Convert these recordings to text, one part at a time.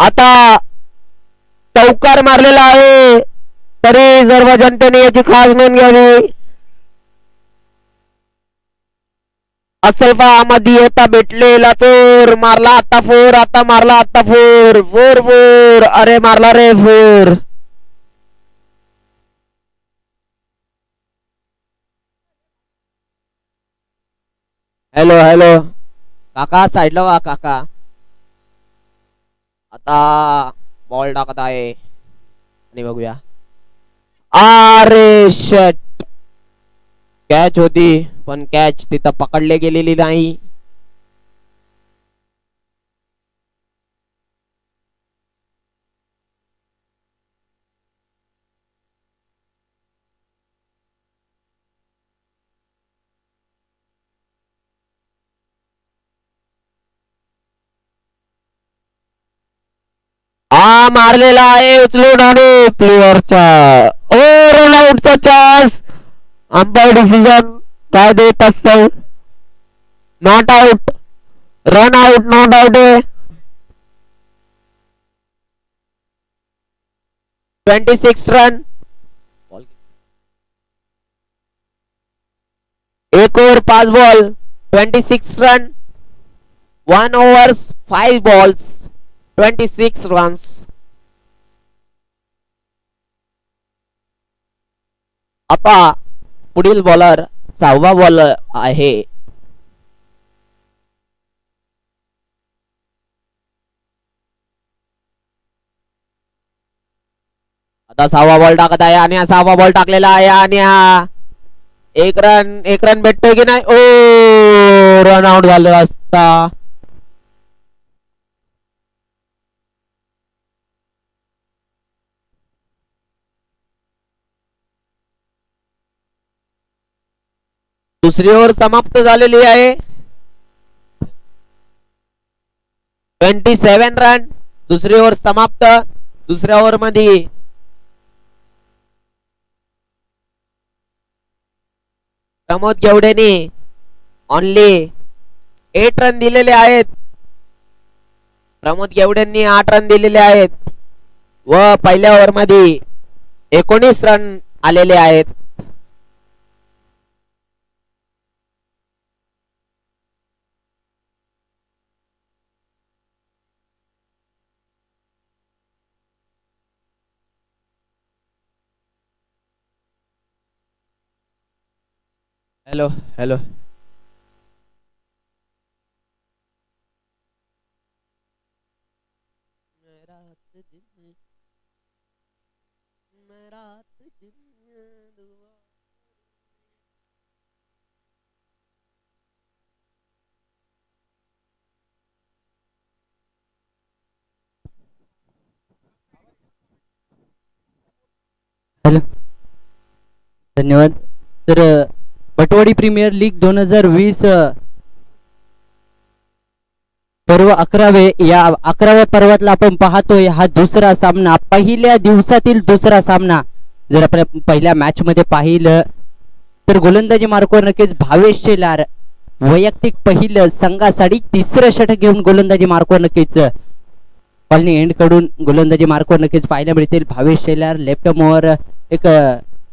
आता चौकार मारलेला आहे, तरी सर्व जनतेने याची खास नोंद घ्यावी. असल्फा मध्ये येता भेटलेला चोर मारला आता फोर, आता मारला आता फोर, फोर फोर, अरे मारला रे फोर. हॅलो हॅलो काका, साईडला वा काका. आता बॉल टाकत आहे आणि बघूया. अरे शट, कॅच होती पण कॅच तिथं पकडले गेलेली नाही. हा मारलेला आहे उचलून आणि प्लेअरचा ओ रन आउटचा चान्स. अंपायर डिसिजन काय देत असतं? Not out, run out, not out आहे. 26 रन, एक over 5 ball, 26 run, 1 over 5 balls, 26 runs. आता पुढील बॉलर 6वा बॉलर आहे. आता 6वा बॉल टाकत आहे आणि 6वा बॉल टाकलेला आहे आणि एक रन भेटतोय की नाही? ओ रन आउट झालेला असता. दुसरी ओव्हर समाप्त झालेली आहे. 27 रन, दुसरी ओव्हर समाप्त. दुसऱ्या ओव्हर मध्ये प्रमोद गेवडेने ओनली 8 रन दिलेले आहेत. प्रमोद गेवडेंनी 8 रन दिलेले आहेत व पहिल्या ओव्हर मध्ये 19 रन आलेले आहेत. हॅलो हॅलो हॅलो, धन्यवाद. तर पटवाडी प्रीमियर लीग 2020 पर्व 11वे, या 11व्या पर्वातला आपण पाहतोय हा दुसरा सामना, पहिल्या दिवसातील दुसरा सामना. जर आपल्या पहिल्या मॅच मध्ये पाहिलं तर गोलंदाजी मार्कवर नक्कीच भावेश शेलार वैयक्तिक पहिलं संघासाठी तिसरं षटक घेऊन गोलंदाजी मार्कवर नक्कीच कॉलनी एंड कडून गोलंदाजी मार्कवर नक्कीच पाहायला मिळतील. भावेश शेलार लेफ्ट मोअर एक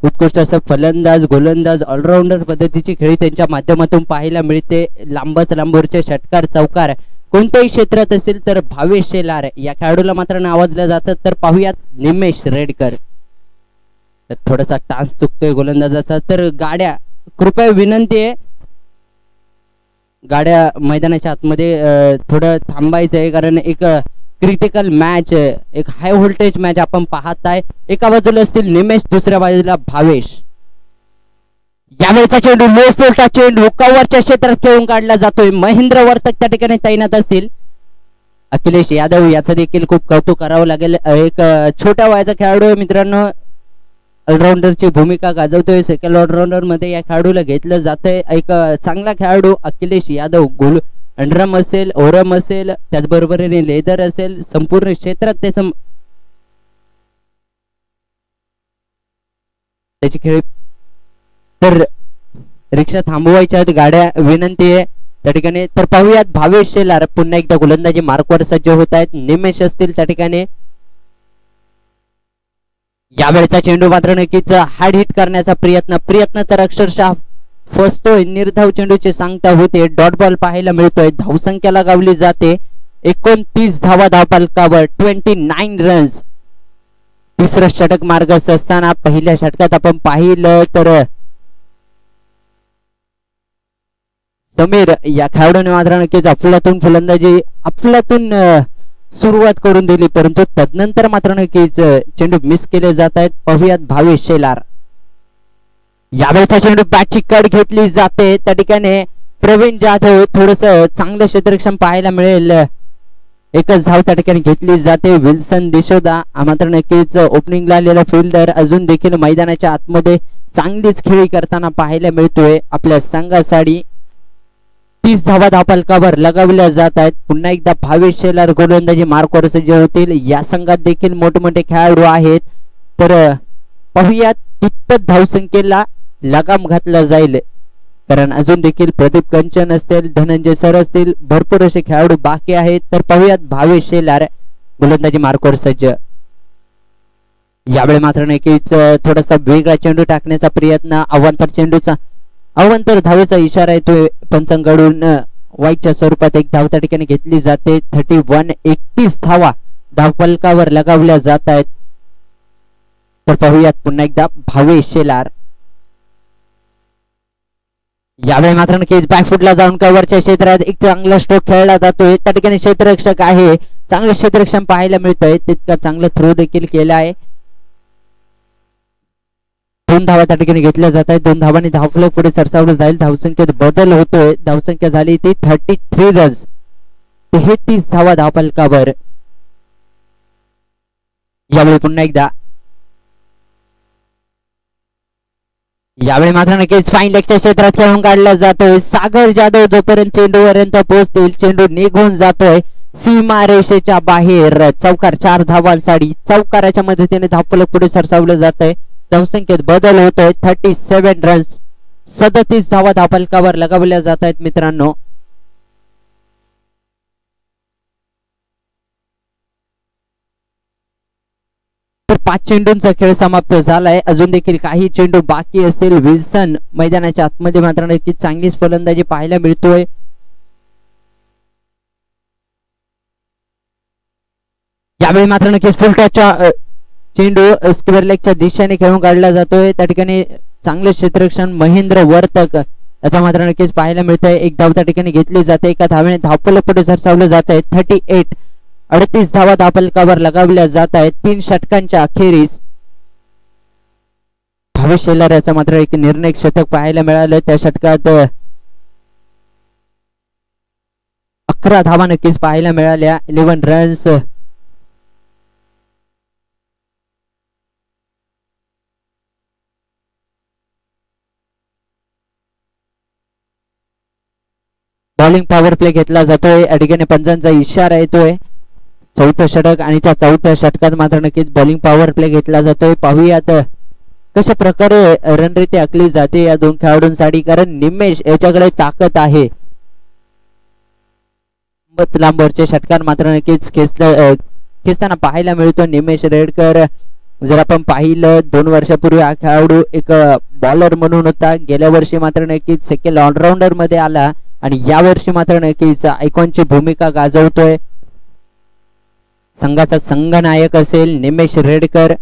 उत्कृष्ट असं फलंदाज, गोलंदाज, ऑलराऊंडर पद्धतीची खेळी त्यांच्या माध्यमातून पाहायला मिळते. लांबच लांबवरचे षटकार चौकार कोणत्याही क्षेत्रात असेल तर भावेश शेलार या खेळाडूला मात्र नावाजलं जातं. तर पाहूयात निमेश रेडकर. तर थोडासा टान्स चुकतोय गोलंदाजाचा. तर गाड्या, कृपया विनंती आहे गाड्या मैदानाच्या आतमध्ये थोडं थांबायचं आहे, कारण एक क्रिटिकल मॅच, एक हाय व्होल्टेज मॅच आपण पाहत आहे. एका बाजूला असतील निमेश, दुसऱ्या बाजूला भावेश. यावेळेचा चेंडू लो फील्डचा चेंडू कव्हरच्या क्षेत्रात खेळून काढला जातोय. महेंद्र वर्तक त्या ठिकाणी तैनात असतील. अखिलेश यादव याचं देखील खूप कौतुक करावं लागेल. एक छोट्या वयाचा खेळाडू आहे मित्रांनो, ऑलराऊंडरची भूमिका गाजवतोय. सेकंड ऑलराऊंडर मध्ये या खेळाडूला घेतलं जातंय. एक चांगला खेळाडू अखिलेश यादव, गोल अंडरम असेल, ओरम असेल, त्याचबरोबरीने लेदर असेल, संपूर्ण क्षेत्रात त्याची खेळी. तर रिक्षा थांबवायच्या आहेत गाड्या, विनंती आहे त्या ठिकाणी. तर पाहूयात भावेश शेलार पुन्हा एकदा गोलंदाजी मार्कवर सज्ज होत आहेत. निमेश असतील त्या ठिकाणी. यावेळेचा चेंडू मात्र नक्कीच हार्ड हिट करण्याचा प्रयत्न तर अक्षरशः फसतोय. निर्धाव चेंडूची सांगता होते. डॉट बॉल पाहायला मिळतोय. धावसंख्या गावली जाते 29 धावा धावफलकावर, 29 रन्स. तिसरं षटक मार्गस्थ असताना पहिल्या षटकात आपण पाहिलं तर समीर या खेळाडूने मात्र नक्कीच अफलातून फलंदाजी सुरुवात करून दिली, परंतु तदनंतर मात्र नक्कीच चेंडू मिस केले जात आहेत. पाहूयात भावेश शेलार. यावेळेचा चेंडू बॅटची कड घेतली जाते. त्या ठिकाणी प्रवीण जाधव थोडस चांगलं क्षेत्ररक्षण पाहायला मिळेल. एकच धाव त्या ठिकाणी घेतली जाते. विल्सन दिशोदा मात्र नक्कीच ओपनिंगला आलेला फिल्डर अजून देखील मैदानाच्या आतमध्ये चांगलीच खेळी करताना पाहायला मिळतोय. आपल्या संघासाठी 30 धावा धावफलकावर लगावल्या जात आहेत. पुन्हा एकदा भावेश शेलार गोलंदाजी मार्कवर सज्ज होतील. या संघात देखील मोठमोठे खेळाडू आहेत. तर पाहूयात कितपत धावसंख्येला लगाम घातला जाईल, कारण अजून देखील प्रदीप कंचन असतील, धनंजय सर असतील, भरपूर असे खेळाडू बाकी आहेत. तर पाहूयात भावेश शेलार गोलंदाजी मार्कवर सज्ज. यावेळी मात्र नक्कीच थोडासा वेगळा चेंडू टाकण्याचा प्रयत्न. अवांतर धावेचा इशारा येतोय पंचांकडून. वाईटच्या स्वरूपात एक धाव त्या ठिकाणी घेतली जाते. 31 धावा धावफलकावर लगावल्या जात आहेत. तर पाहूयात पुन्हा एकदा भावेश शेलार. यावेळी मात्र नक्कीच बॅकफुटला जाऊन कव्हरच्या क्षेत्रात एक चांगला स्ट्रोक खेळला जातोय. त्या ठिकाणी क्षेत्ररक्षक आहे, चांगलं क्षेत्ररक्षण पाहायला मिळतंय. तितका चांगला थ्रो देखील केला आहे. 2 धावा त्या ठिकाणी घेतल्या जात आहेत. 2 धावांनी धावफलक पुढे सरसावलं जाईल. धावसंख्येत बदल होतोय. धावसंख्या झाली ती 33 रन्स, 33 धावा धावफलकावर. यावेळी पुन्हा एकदा यावेळी मात्र नक्कीच फाईन लेगच्या क्षेत्रात खेळून काढला जातोय. सागर जाधव जोपर्यंत चेंडूपर्यंत पोहोचतील, चेंडू निघून जातोय सीमा रेषेच्या बाहेर. चौकार 4 धावांसाठी चौकाराच्या मदतीने धावफलक पुढे सरसावलं जात आहे. धावसंख्येत बदल होतोय. 37 रन्स, 37 धावा धावफलकावर लगावल्या जात आहेत मित्रांनो. तर 5 चेंडूंचा खेळ समाप्त झालाय. अजून देखील काही चेंडू बाकी असतील. विल्सन मैदानाच्या आतमध्ये मात्र नक्कीच चांगलीच फलंदाजी पाहायला मिळतोय. यावेळी मात्र नक्कीच फुलटॉसचा चेंडू स्क्वेअर लेगच्या दिशेने खेळून काढला जातोय. त्या ठिकाणी चांगले क्षेत्ररक्षण महेंद्र वर्तक याचा मात्र नक्कीच पाहायला मिळतंय. एक धाव त्या ठिकाणी घेतली जाते. एका धावेने धावफलक पुढे सरसावलं जात आहे. 38 धावा धावफलकावर लगावल्या जात आहेत 3 षटकांच्या अखेरीस. भावेश शेलार याचा मात्र एक निर्णायक षटक पाहायला मिळालं. त्या षटकात 11 धावा नक्कीच पाहायला मिळाल्या. 11 रन्स. बॉलिंग पॉवर प्ले घेतला जातोय. अडीने पंचांचा इशारा येतोय. 4थं षटक आणि त्या 4थ्या षटकात मात्र नक्कीच बॉलिंग पॉवर प्ले घेतला जातोय. पाहूयात कशा प्रकारे रणनीती आखली जाते या 2 खेळाडूंसाठी, कारण निमेश याच्याकडे ताकद आहे. लांबवरचे षटकार मात्र नक्कीच खेचताना पाहायला मिळतो निमेश रेडकर. जर आपण पाहिलं 2 वर्षापूर्वी हा खेळाडू एक बॉलर म्हणून होता. गेल्या वर्षी मात्र नक्कीच सेकंड ऑलराऊंडर मध्ये आला आणि या वर्षी मात्र नक्कीच आयकॉनची भूमिका गाजवतोय. संघाचा संघनायक असेल निमेश रेडकर.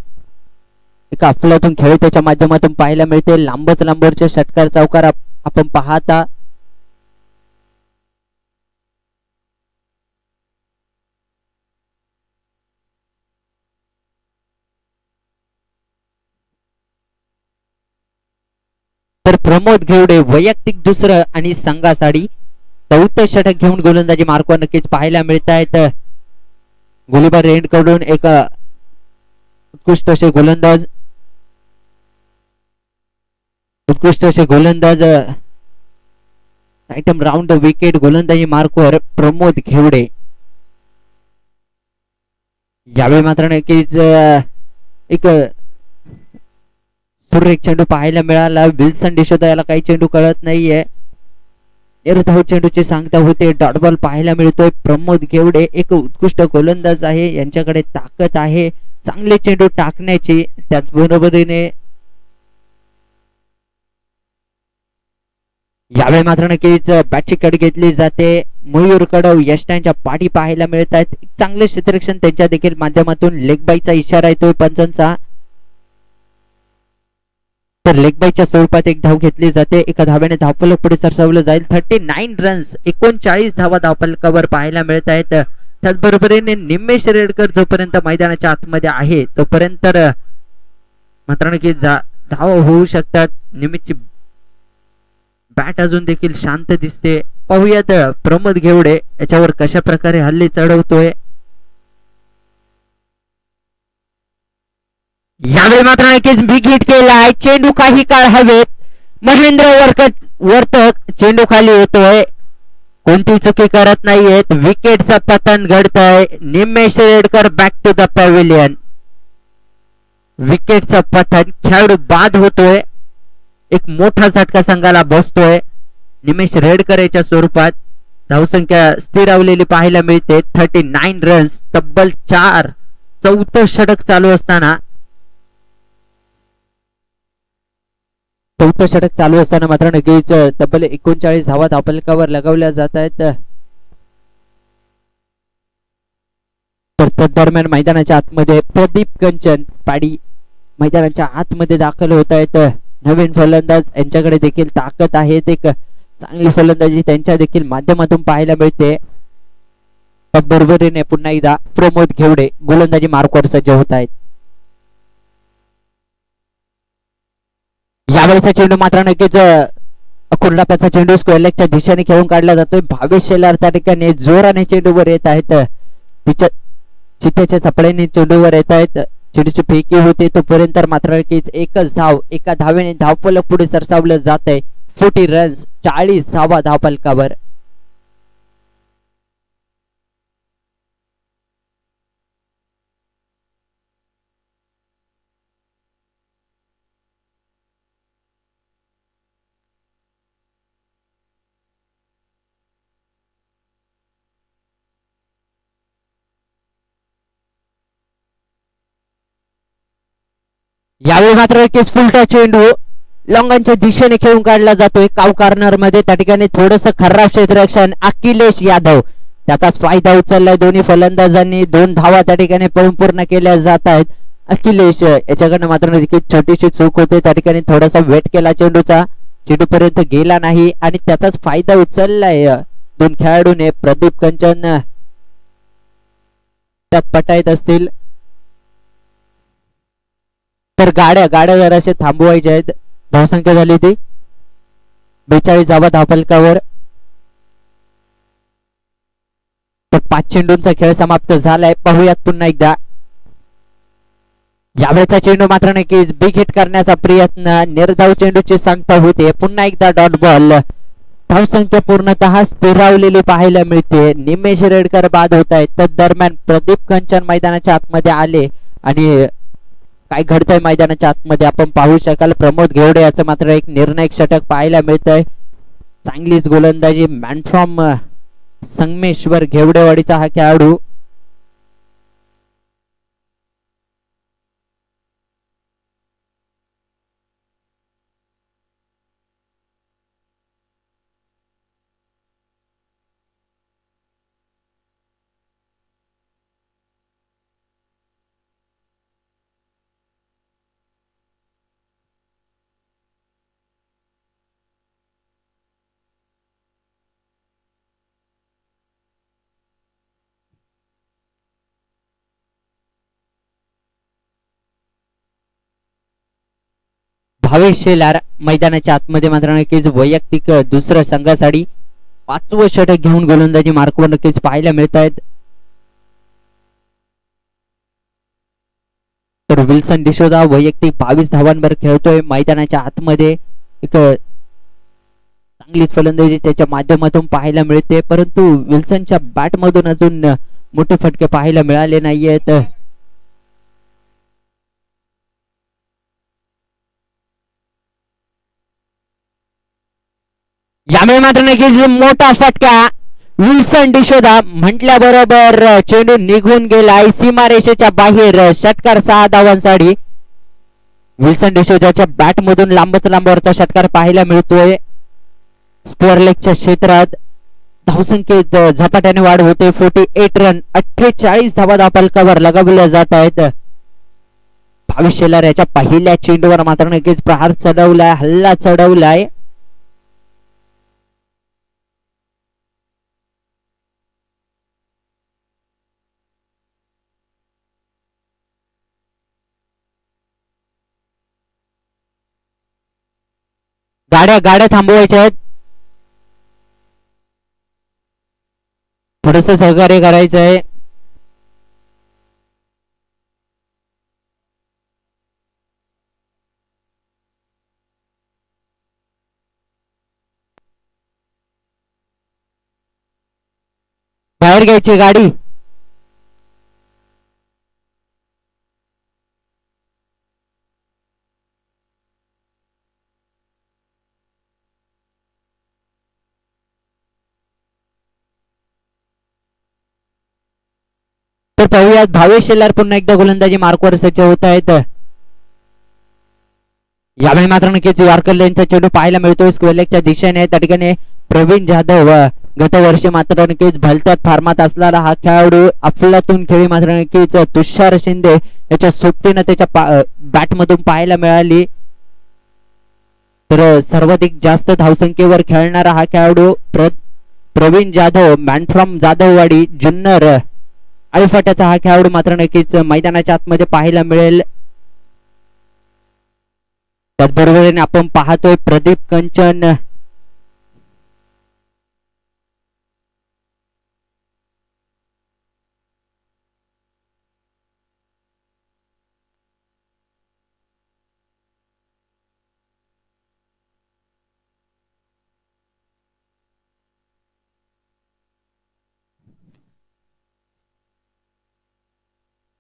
एका अफलातून खेळ त्याच्या माध्यमातून पाहायला मिळते. लांबवरचे षटकार चौकार आपण पाहता. तर प्रमोद घेवडे वैयक्तिक 2रं आणि संघासाठी 4थं षटक घेऊन गोलंदाजी मार्कवर नक्कीच पाहायला मिळत आहेत. गोलीबार एंड कडून एक उत्कृष्ट असे गोलंदाज आयटम राऊंड विकेट गोलंदाजी मार्कवर प्रमोद घेवडे. यावेळी मात्र नक्कीच एक सुरेख चेंडू पाहायला मिळाला. विल्सन डिशोदा याला काही चेंडू कळत नाहीये. निर्धाव चेंडूची सांगता होते. डॉट बॉल पाहायला मिळतोय. प्रमोद घेवडे एक उत्कृष्ट गोलंदाज आहे, यांच्याकडे ताकद आहे चांगले चेंडू टाकण्याची. त्याचबरोबरीने यावेळी मात्र नक्कीच बॅटची कड घेतली जाते. मयूर कडव यष्टांच्या पाठी पाहायला मिळत आहेत. चांगले क्षेत्ररक्षण त्यांच्या देखील माध्यमातून लेग बाईचा इशारा येतोय पंचांचा. तर लेग बाईच्या स्वरूपात एक धाव घेतली जाते. एका धाव्याने धावफलक पुढे सरसावलं जाईल. 39 रन्स 39 धावा धावफलकावर पाहायला मिळत आहेत. त्याचबरोबरीने निमेश रेडकर जोपर्यंत मैदानाच्या आतमध्ये आहे तोपर्यंत मात्र नक्की धाव होऊ शकतात. निमेशची बॅट अजून देखील शांत दिसते. पाहूयात प्रमोद घेवडे याच्यावर कशा प्रकारे हल्ले चढवतोय. यावेळी मात्र नक्कीच बिग हिट केलाय. चेंडू काही काळ हवेत. महेंद्र वर्तक चेंडू खाली येतोय. कोणती चुकी करत नाहीयेत. विकेटचं पतन घडतंय. Nimesh Redkar back to the pavilion. विकेटचं पतन, खेळाडू बाद होतोय. एक मोठा झटका संघाला बसतोय. निमेश रेडकर याच्या स्वरूपात धावसंख्या स्थिरावलेली पाहायला मिळते. 39 रन्स, तब्बल 4 चौथं षटक चालू असताना मात्र नक्कीच तब्बल 39 धावा धावफलकावर लगावल्या जात आहेत. तर दरम्यान मैदानाच्या आतमध्ये प्रदीप कंचन पाडी मैदानाच्या आतमध्ये दाखल होत आहेत. नवीन फलंदाज यांच्याकडे देखील ताकद आहे. एक चांगली फलंदाजी त्यांच्या देखील माध्यमातून पाहायला मिळते. त्याचबरोबरीने पुन्हा एकदा प्रमोद घेवडे गोलंदाजी मार्कवर सज्ज होत आहेत. यावेळेचा चेंडू मात्र नक्कीच कुर्डाप्याचा चेंडू स्क्वेअर लेगच्या दिशेने खेळून काढला जातोय. भावेश शेलार त्या ठिकाणी जोराने चेंडूवर येत आहेत. चित्त्याच्या चपळ्याने चेंडूवर येत आहेत. चेंडूची फेकी होते तोपर्यंत मात्र नक्कीच एकच धाव, एका धावेने धावफलक पुढे सरसावलं जात आहे. 40 रन्स 40 धावा धावफलकावर. यावेळी मात्र नक्कीच फुलटा चेंडू लॉंगांच्या दिशेने खेळून काढला जातोय. काव कॉर्नर मध्ये त्या ठिकाणी थोडस खराब क्षेत्ररक्षण. अखिलेश यादव त्याचाच फायदा उचललाय. दोन्ही फलंदाजांनी 2 धावा त्या ठिकाणी पळून पूर्ण केल्या जात आहेत. अखिलेश याच्याकडनं मात्र नक्कीच छोटीशी चूक होते. त्या ठिकाणी थोडासा वेट केला चेंडूचा, चेंडू पर्यंत गेला नाही आणि त्याचाच फायदा उचललाय 2 खेळाडूने. प्रदीप कंचन त्यात पटायत असतील तर गाड्या जराशे थांबवायच्या आहेत. धावसंख्या झाली ती 42 धावा धावफलकावर. तर 5 चेंडूंचा खेळ समाप्त झालाय. पाहूयात पुन्हा एकदा. यावेळेचा चेंडू मात्र नक्कीच बिग हिट करण्याचा प्रयत्न. निर्धाव चेंडूची सांगता होते. पुन्हा एकदा डॉट बॉल. धावसंख्या पूर्णतः स्थिरावलेली पाहायला मिळते. निमेश रेडकर बाद होत आहेत. तर दरम्यान प्रदीप कंचन मैदानाच्या आतमध्ये आले आणि काय घडतंय मैदानाच्या आतमध्ये आपण पाहू शकाल. प्रमोद घेवडे याचं मात्र एक निर्णायक षटक पाहायला मिळतंय. चांगलीच गोलंदाजी. मॅन फ्रॉम संगमेश्वर घेवडेवाडीचा हा खेळाडू. भावेश शेलार मैदानाच्या आतमध्ये मात्र नक्कीच वैयक्तिक दुसऱ्या संघासाठी 5वं षटक घेऊन गोलंदाजी मार्कवर नक्कीच पाहायला मिळत आहेत. तर विल्सन डिसोजा वैयक्तिक 22 धावांवर खेळतोय. मैदानाच्या आतमध्ये एक चांगलीच फलंदाजी त्याच्या माध्यमातून पाहायला मिळते. परंतु विल्सनच्या बॅट मधून अजून मोठे फटके पाहायला मिळाले नाहीयेत. यामुळे मात्र नक्कीच मोठा फटका. विल्सन डिशोदा म्हटल्याबरोबर चेंडू निघून गेलाय सीमारेषेच्या बाहेर. षटकार 6 धावांसाठी. विल्सन डिशोदाच्या बॅट मधून लांबच लांबवरचा षटकार पाहायला मिळतोय. स्क्वेअर लेगच्या क्षेत्रात धावसंख्येत झपाट्याने वाढ होते. 48 रन 48 धावा धावफलकावर लगावल्या जात आहेत. भावेश शेलार याच्या पहिल्या चेंडूवर मात्र नक्कीच प्रहार चढवलाय, हल्ला चढवलाय. गाड्या गाड्या थांबवायच्या आहेत. थोडस सहकार्य करायचं आहे. बाहेर घ्यायची गाडी. तर पाहूयात भावेश शेलार पुन्हा एकदा गोलंदाजी मार्कवर सज्ज होत आहेत. यावेळी मात्र नक्कीच यॉर्कर लेनचा चेंडू पाहायला मिळतोय स्क्वेअर लेगच्या दिशेने. त्या ठिकाणी प्रवीण जाधव गतवर्षी मात्र नक्कीच भलत्यात फार्मात असणारा हा खेळाडू अफलातून खेळी मात्र नक्कीच तुषार शिंदे याच्या सोबतीनं त्याच्या बॅट मधून पाहायला मिळाली. तर सर्वाधिक जास्त धावसंख्येवर खेळणारा हा खेळाडू प्रवीण जाधव, मॅन फ्रॉम जाधववाडी, जुन्नर आळीफाट्याचा हा खेळाडू मात्र नक्कीच मैदानाच्या आतमध्ये पाहायला मिळेल. त्याचबरोबरीने आपण पाहतोय प्रदीप कंचन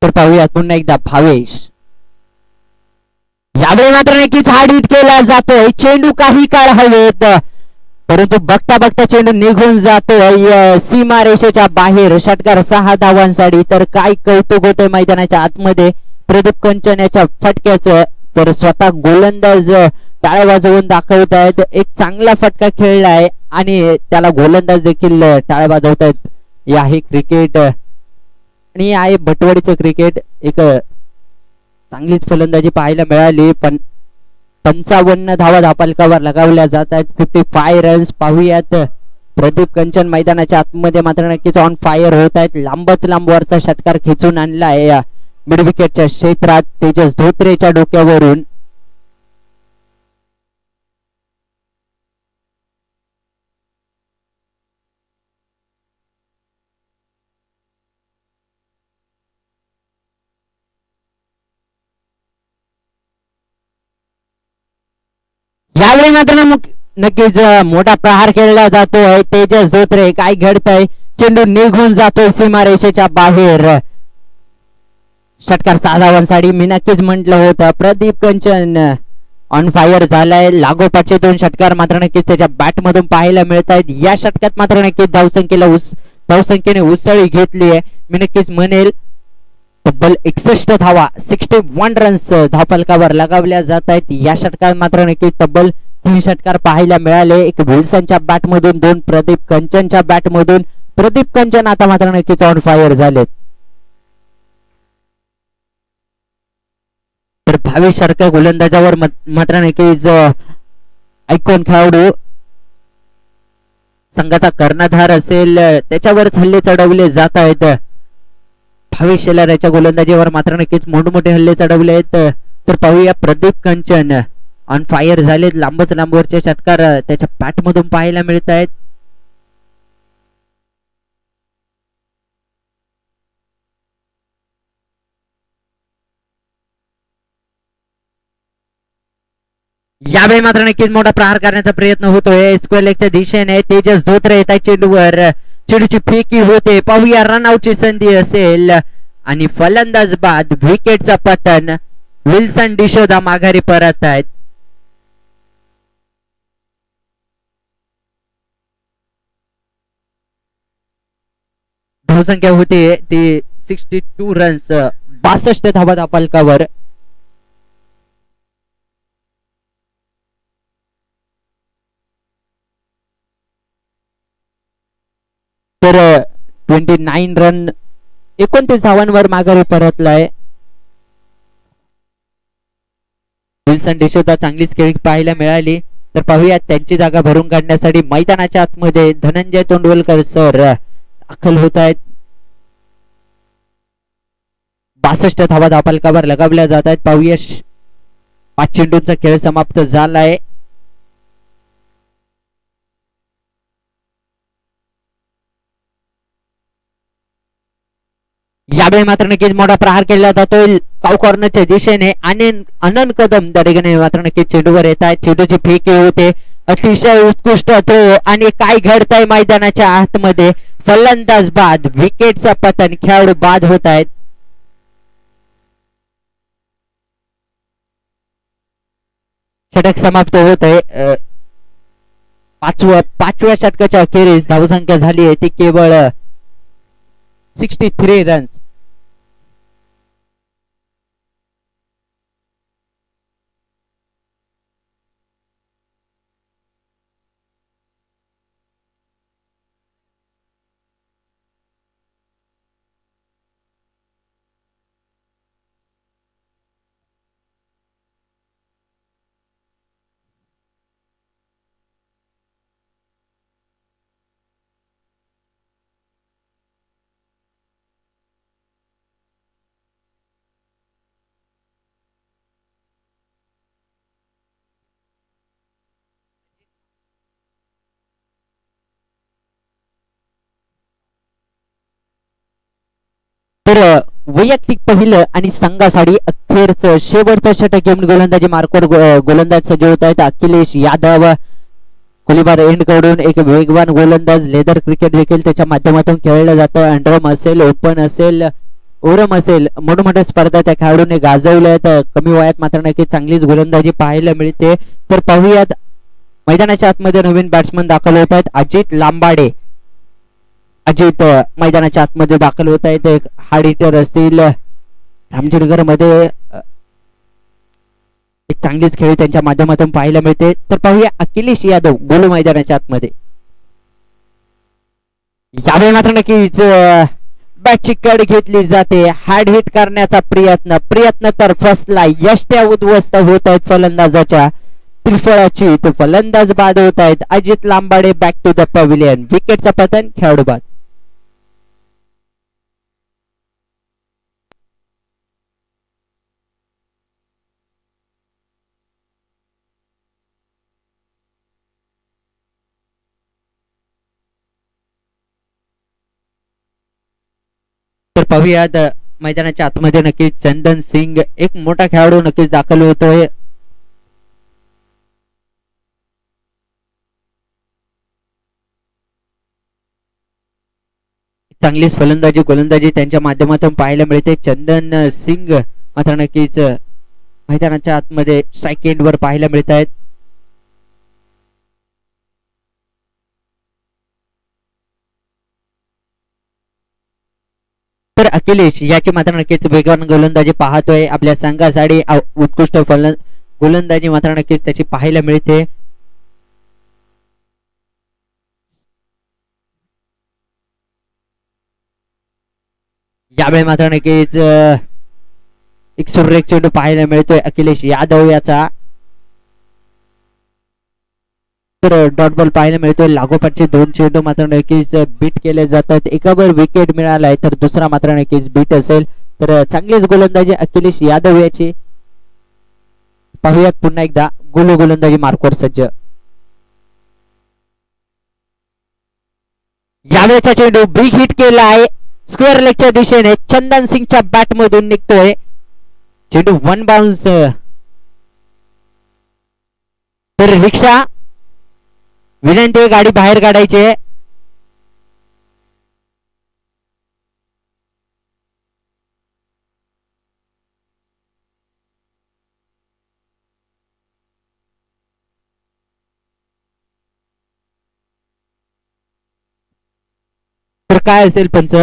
तर पाहूया पुन्हा एकदा भावेश. यावेळी मात्र नक्कीच हार्ड हिट केला जातोय. चेंडू काही काळ हवेत परंतु बघता बघता चेंडू निघून जातोय सीमारेषेच्या बाहेर. षटकार 6 धावांसाठी. तर काय कौतुक होतंय मैदानाच्या आतमध्ये प्रदीप कंचन याच्या फटक्याचं. तर स्वतः गोलंदाज टाळ्या वाजवून दाखवत आहेत. एक चांगला फटका खेळलाय आणि त्याला गोलंदाज देखील टाळ्या वाजवत आहेत. या हे क्रिकेट आणि आहे भटवाडीचं क्रिकेट. एक चांगलीच फलंदाजी पाहायला मिळाली. पण 55 धावा धावफलकावर लगावल्या जात आहेत. 55 रन्स. पाहूयात प्रदीप कंचन मैदानाच्या आतमध्ये मात्र नक्कीच ऑन फायर होत आहेत. लांबच लांबवरचा षटकार खेचून आणला आहे मिड विकेटच्या क्षेत्रात तेजस धोत्रेच्या डोक्यावरून. यावेळी मात्र नक्कीच मोठा प्रहार केला जातोय. तेजस धोत्रे काय घडतंय. चेंडू निघून जातोय सीमारेषेच्या बाहेर. षटकार 6 धावांसाठी. मी नक्कीच म्हटलं होतं प्रदीप कंचन ऑन फायर झालाय. लागोपाठचे 2 षटकार मात्र नक्कीच त्याच्या बॅट मधून पाहायला मिळत आहेत. या षटकात मात्र नक्कीच धावसंख्येने उसळी घेतली आहे. मी नक्कीच म्हणेल तब्बल 61 धावा 61 रन्स धावफलकावर लगावल्या जात आहेत. या षटकात मात्र नक्कीच तब्बल 3 षटकार पाहायला मिळाले. एक विल्सनच्या बॅट मधून, 2 प्रदीप कंचनच्या बॅट मधून. प्रदीप कंचन आता मात्र नक्कीच ऑन फायर झालेत. तर भावेश सारख्या गोलंदाजावर मात्र नक्कीच ऐकून खेळाडू संघाचा कर्णधार असेल त्याच्यावरच हल्ले चढवले जात आहेत. भावेश शेलार याच्या गोलंदाजीवर मात्र नक्कीच मोठमोठे हल्ले चढवले आहेत. तर पाहूया प्रदीप कंचन ऑन फायर झालेत. लांबच लांबवरचे षटकार त्याच्या बॅट मधून पाहायला मिळत आहेत. यावेळी मात्र नक्कीच मोठा प्रहार करण्याचा प्रयत्न होतोय स्क्वेअर लेगच्या दिशेने. तेजस धोत्रे येत आहे चेंडूवर. चेंडूची फेकी होते. पाहूया रनआउटची संधी असेल आणि फलंदाज बाद. विकेटचा पतन. विल्सन डिशोदा माघारी परत आहेत. धावसंख्या होती ती 62 रन्स, 62 धावा धापलकावर. तर 29 रन 29 धावांवर माघारी परतलाय. विल्सन डिसोजा चांगलीच खेळी पाहायला मिळाली. तर पाहूयात त्यांची जागा भरून काढण्यासाठी मैदानाच्या आतमध्ये धनंजय तोंडवलकर सर दाखल होत आहेत. 62 धावा धापलकावर लगावल्या जात आहेत. पाहूया 5 चेंडूंचा खेळ समाप्त झालाय. यावेळी मात्र नक्कीच मोठा प्रहार केला जातोय काउ कॉर्नरच्या दिशेने. अनंत कदम त्या ठिकाणी मात्र नक्कीच चेंडूवर येत आहेत. चेंडूची फेकी होते अतिशय उत्कृष्ट थ्रो. आणि काय घडतंय मैदानाच्या आतमध्ये, फलंदाज बाद, विकेटचा पतन, खेळाडू बाद होत आहेत. षटक समाप्त होत आहे. पाचव्या षटकाच्या अखेरीस धावसंख्या झाली आहे ती केवळ 63 रन्स. तर वैयक्तिक पहिलं आणि संघासाठी अखेरचं शेवटचं षटक घेऊन गोलंदाजी मार्कवर गोलंदाज सज्ज होत आहेत. अखिलेश यादव गोलीबार एंड कडून एक वेगवान गोलंदाज. लेदर क्रिकेट देखील त्याच्या माध्यमातून खेळलं जातं. अंडरम असेल, ओपन असेल, ओरम असेल, मोठमोठ्या स्पर्धा त्या खेळाडूने गाजवल्या आहेत. कमी वयात मात्र नक्की चांगलीच गोलंदाजी पाहायला मिळते. तर पाहूयात मैदानाच्या आतमध्ये नवीन बॅट्समन दाखल होत आहेत. अजित लांबाडे अजित मैदानाच्या आतमध्ये दाखल होत आहेत. एक हार्ड हिटर असतील. रामचंद्रगड मध्ये एक चांगलीच खेळी त्यांच्या माध्यमातून पाहायला मिळते. तर पाहूया अखिलेश यादव गोलू मैदानाच्या आतमध्ये. यावेळी मात्र नक्कीच बॅटची कड घेतली जाते. हार्ड हिट करण्याचा प्रयत्न तर फसला. यष्ट्या उद्ध्वस्त होत आहेत फलंदाजाच्या त्रिफळाची. तो फलंदाज बाद होत आहेत. Ajit Lambade back to the pavilion. विकेटचा पतन, खेळाडू बाद. तर पाहूयात मैदानाच्या आतमध्ये नक्कीच चंदन सिंग एक मोठा खेळाडू नक्कीच दाखल होतोय. चांगलीच फलंदाजी गोलंदाजी त्यांच्या माध्यमातून पाहायला मिळते. चंदन सिंग मात्र नक्कीच मैदानाच्या आतमध्ये स्ट्राईक एंड वर पाहायला मिळत आहेत. तर अखिलेश याची मात्र नक्कीच वेगवान गोलंदाजी पाहतोय. आपल्या संघासाठी उत्कृष्ट गोलंदाजी मात्र नक्कीच त्याची पाहायला मिळते. यावेळी मात्र नक्कीच एक सुरेख चेंडू पाहायला मिळतोय अखिलेश यादव याचा. तर डॉट बॉल पाहायला मिळतोय. लागोपाठचे 2 चेंडू मात्र नक्कीच बीट केले जातात. एकावर विकेट मिळालाय तर दुसरा मात्र नक्कीच बीट असेल. तर चांगलीच गोलंदाजी अखिलेश यादव याची. पाहूयात पुन्हा एकदा गोलंदाजी मार्कवर सज्ज. यावेळेचा चेंडू बिग हिट केला आहे स्क्वेअर लेगच्या दिशेने. चंदन सिंगच्या बॅट मधून निघतोय चेंडू. 1 बाउन्स. तर रिक्षा विनंती आहे गाडी बाहेर काढायची. तर काय असेल पंच?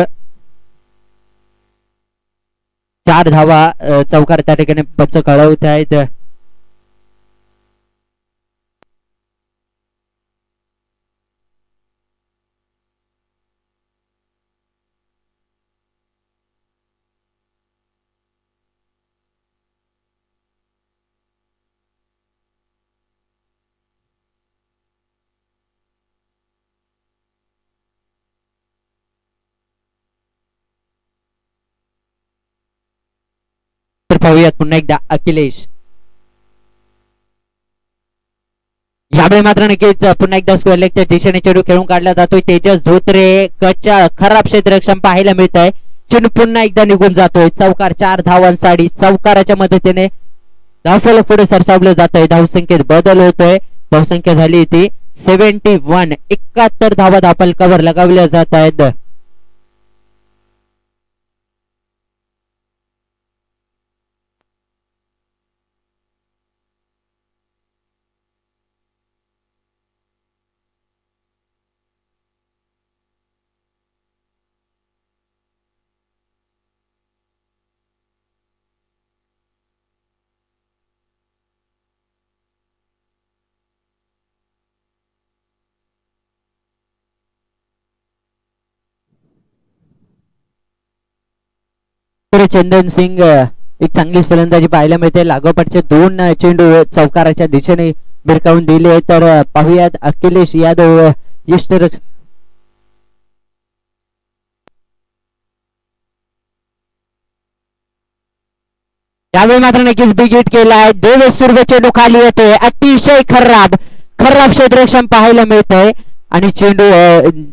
4 धावा चौकार त्या ठिकाणी पंच कळवत आहेत. तर पाहूयात पुन्हा एकदा अखिलेश. यावेळी मात्र नक्कीच पुन्हा एकदा स्क्वेअर लेगच्या दिशेने चेंडू खेळून काढला जातोय. तेजस धोत्रे कचाळ खराब क्षेत्ररक्षण पाहायला मिळत आहे. चेंडू पुन्हा एकदा निघून जातोय. चौकार 4 धावांसाठी चौकाराच्या मदतीने धावफलक पुढे सरसावलं जात आहे. धावसंख्येत बदल होतोय. धावसंख्या झाली ती 71. 71 धावा धावफलकावर लगावल्या जात आहेत. तर चंदन सिंग एक चांगलीच फलंदाजी पाहायला मिळते. लागोपाठचे 2 चेंडू चौकाराच्या दिशेने भिरकावून दिले. तर पाहूयात अखिलेश यादव यष्टरक्ष यावेळी मात्र नक्कीच बिग हिट केलाय. देवेश सुर्वे चेंडू खाली येतोय. अतिशय खराब खराब क्षेत्ररक्षण पाहायला मिळतंय आणि चेंडू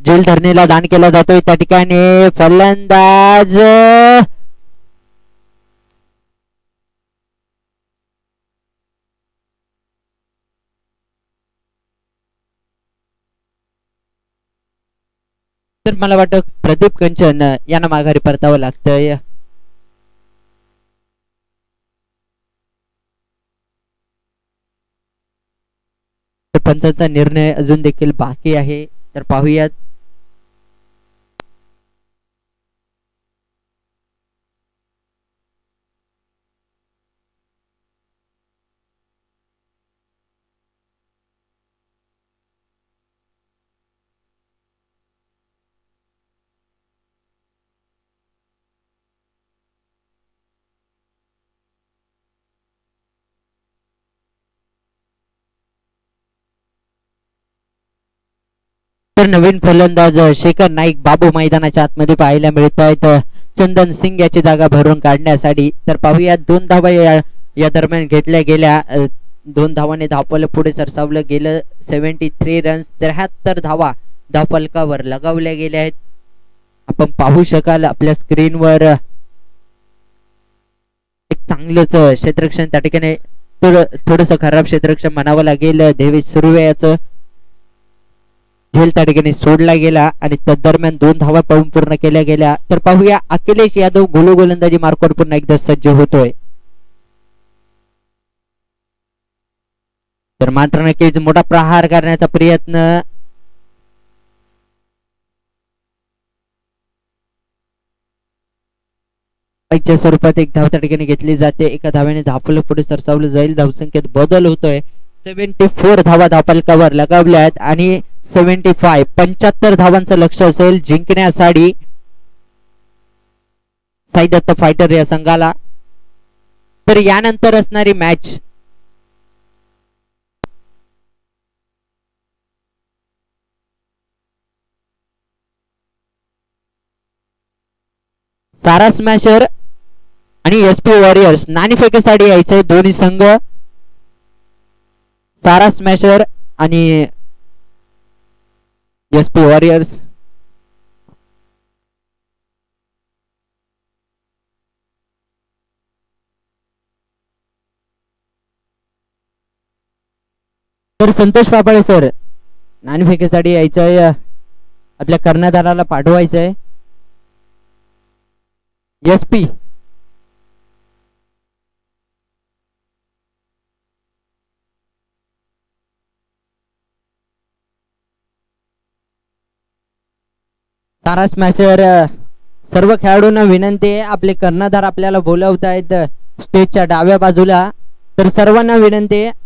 जेल धरणीला दान केला जातोय. त्या ठिकाणी फलंदाज तर मला वाटतं प्रदीप कंचन यांना माघारी परतावं लागतंय. पंचांचा निर्णय अजून देखील बाकी आहे. तर पाहूयात. तर नवीन फलंदाज शेखर नाईक बाबू मैदानाच्या आतमध्ये पाहायला मिळत आहेत चंदन सिंग याची जागा भरून काढण्यासाठी. तर पाहूया 2 धावा या दरम्यान घेतल्या गेल्या. 2 धावाने धावफलक पुढे सरसावलं गेलं. 73 रन्स 73 धावा धावफलकावर लगावल्या गेल्या आहेत. आपण पाहू शकाल आपल्या स्क्रीनवर एक चांगलंच क्षेत्ररक्षण त्या ठिकाणी थोडस खराब क्षेत्ररक्षण म्हणावं लागेल. देवेश सुर्वे याचं झेल त्या ठिकाणी सोडला गेला आणि तदरम्यान 2 धावा पळून पूर्ण केल्या गेल्या. तर पाहूया अखिलेश यादव गोलू गोलंदाजी मार्कवर पुन्हा एकदा सज्ज होतोय. तर मात्र नक्कीच मोठा प्रहार करण्याचा प्रयत्न च्या स्वरूपात एक धाव त्या ठिकाणी घेतली जाते. एका धाव्याने धावफलक पुढे सरसावलं जाईल. धावसंख्येत बदल होतोय. 74 धावा धावफलकावर लगावल्या आहेत आणि 75 धावांचं लक्ष असेल जिंकण्यासाठी साई दत्त फायटर या संघाला. तर यानंतर असणारी मॅच सारा स्मॅशर आणि एसपी वॉरियर्स नाणेफेकीसाठी यायचंय दोन्ही संघ. सारा स्मॅशर आणि एसपी वॉरियर्स. तर संतोष पापळे सर नाणेफेकीसाठी यायचंय. आपल्या कर्णधाराला पाठवायचंय. एसपी सारा स्मॅशर सर्व खेळाडूंना विनंती आहे, आपले कर्णधार आपल्याला बोलवत आहेत स्टेजच्या डाव्या बाजूला, तर सर्वांना विनंती आहे.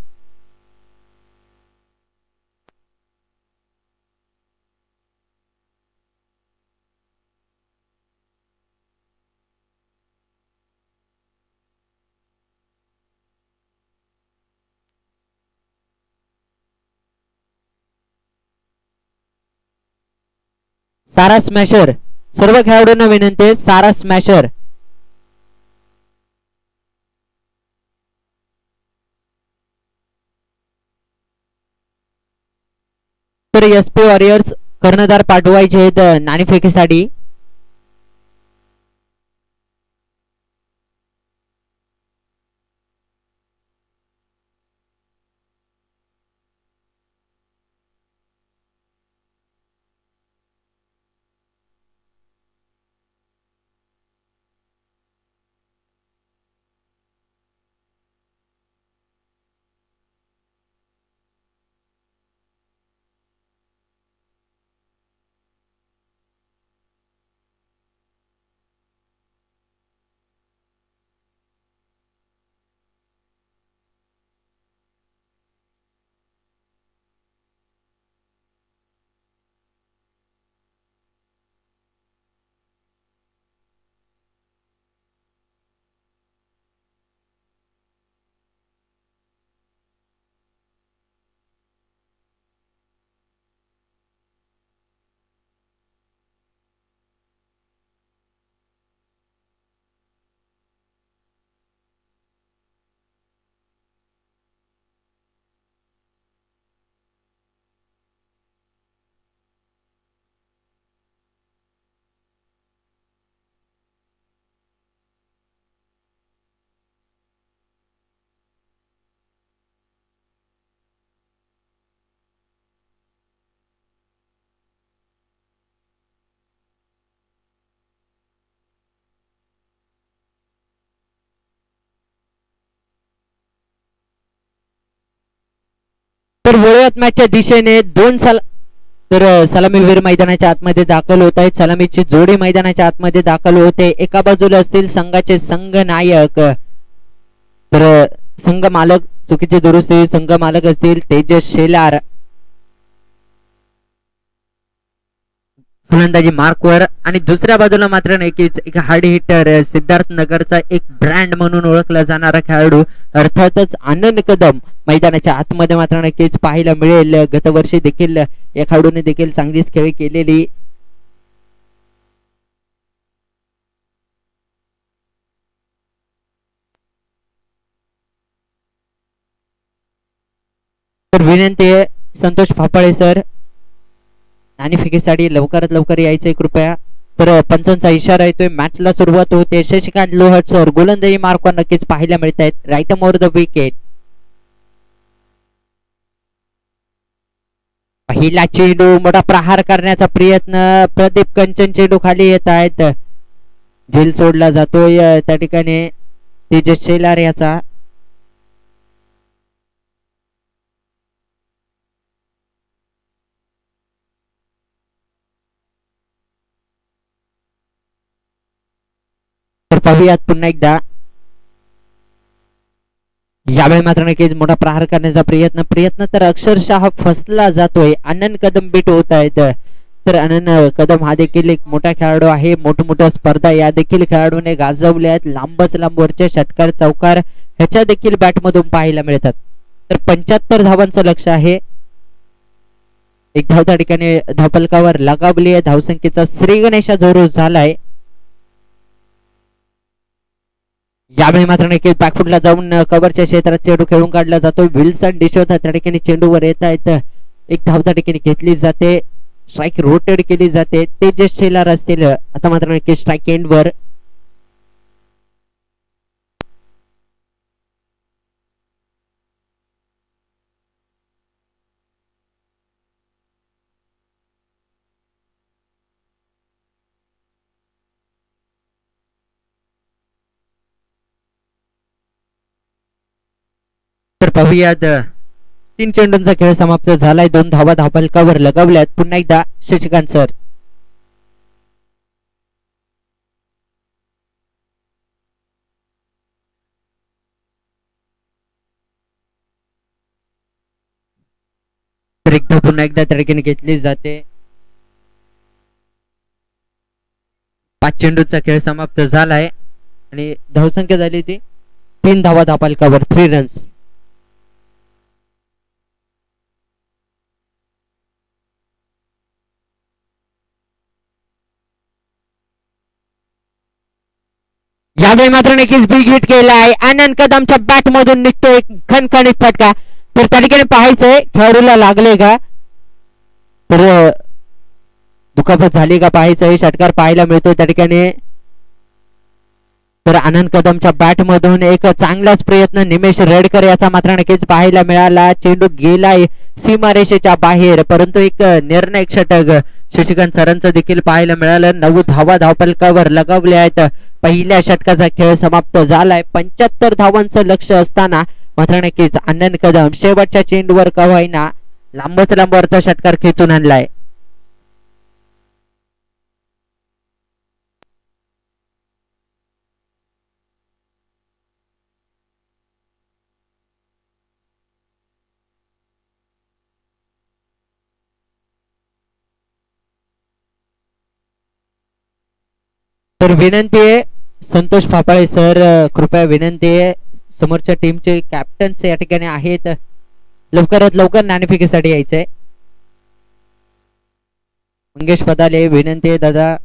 सारा स्मॅशर, सर्व खेळाडूंना विनंती आहे, सारा स्मॅशर. तर SP वॉरियर्स कर्णधार पाठवायचे आहेत नाणेफेकीसाठी. तर वळूयात मॅचच्या दिशेने तर सलामीवीर मैदानाच्या आतमध्ये दाखल होत आहेत. सलामीची जोडी मैदानाच्या आतमध्ये दाखल होते. एका बाजूला असतील संघाचे संघ नायक, तर संघ मालक चुकीची दुरुस्ती, संघ मालक असतील तेजस शेलार. फलंदाजी मार्कवर, आणि दुसऱ्या बाजूला मात्र नक्कीच एक हार्ड हिटर, सिद्धार्थ नगरचा एक ब्रँड म्हणून ओळखला जाणारा खेळाडू अर्थातच आनंद कदम मैदानाच्या आतमध्ये मात्र नक्कीच पाहायला मिळेल. गतवर्षी देखील या खेळाडूने देखील चांगलीच खेळी केलेली. तर विनंती आहे संतोष फाफळे सर आणि फिकेसाठी लवकरात लवकर यायचंय कृपया. तर पंचांचा इशारा येतोय, मॅचला सुरुवात होते. शशिकांत लोहट सर गोलंदाजी मार्कवर नक्कीच पाहायला मिळत आहेत. Right more the wicket. पहिला चेंडू, मोठा प्रहार करण्याचा प्रयत्न, प्रदीप कंचन चेंडू खाली येत आहेत. झेल सोडला जातोय त्या ठिकाणी तेजस शेलार याचा. तर पाहूयात पुन्हा एकदा. यावेळी मात्र नक्कीच मोठा प्रहार करण्याचा प्रयत्न तर अक्षरशः फसला जातोय. आनंद कदम बीट होत आहेत. तर आनंद कदम हा देखील एक मोठा खेळाडू आहे. मोठमोठ्या स्पर्धा या देखील खेळाडूने गाजवल्या आहेत. लांबच लांबवरचे षटकार चौकार ह्याच्या देखील बॅटमधून पाहायला मिळतात. तर 75 धावांचं लक्ष आहे. एक धाव त्या ठिकाणी धावफलकावर लगावली आहे. धावसंख्येचा श्री गणेशा जोर झालाय. यावेळी मात्र नक्कीच बॅकफुटला जाऊन कव्हरच्या क्षेत्रात चेंडू खेळून काढला जातो. विल्सन डिशोथा त्या ठिकाणी चेंडूवर येत आहेत. एक धाव त्या ठिकाणी घेतली जाते. स्ट्राईक रोटेट केली जाते. तेजस शेलार असतील आता मात्र नक्कीच स्ट्राईक एंडवर. तर पाहूयात 3 चेंडूंचा खेळ समाप्त झालाय. 2 धावा धावफलकावर लगावल्यात. पुन्हा एकदा शशिकांत सर. तर एकदा पुन्हा एकदा त्या ठिकाणी घेतली जाते. 5 चेंडूचा खेळ समाप्त झालाय आणि धावसंख्या झाली ती 3 धावा धापालकावर 3 रन्स. यावेळी मात्र नक्कीच बिग हिट केलाय. आनंद कदमच्या बॅट मधून निघतो एक खणखणीत फटका. तर त्या ठिकाणी पाहायचंय खेळाडूला लागले का, तर दुखापत झाली का पाहायचंय. षटकार पाहायला मिळतो त्या ठिकाणी. तर आनंद कदमच्या बॅट मधून एक चांगलाच प्रयत्न निमेश रेडकर याचा मात्र नक्कीच पाहायला मिळाला. चेंडू गेलाय सीमारेषेच्या बाहेर, परंतु एक निर्णायक षटक शशिकांत सरांचं देखील पाहायला मिळालं. 9 धावा धावपलकावर लगावल्या आहेत. पहिल्या षटकाचा खेळ समाप्त झालाय. 75 धावांचं लक्ष असताना मात्र नक्कीच आनंद कदम शेवटच्या चेंडूवर का होईना लांबच लांबवरचा षटकार खेचून आणलाय. तर विनंती आहे संतोष फापाळे सर, कृपया विनंती आहे समोरच्या टीमचे कॅप्टन्स या ठिकाणी आहेत, लवकरात लवकर नाणेफेकीसाठी यायचंय. मंगेश पदाले विनंती आहे दादा.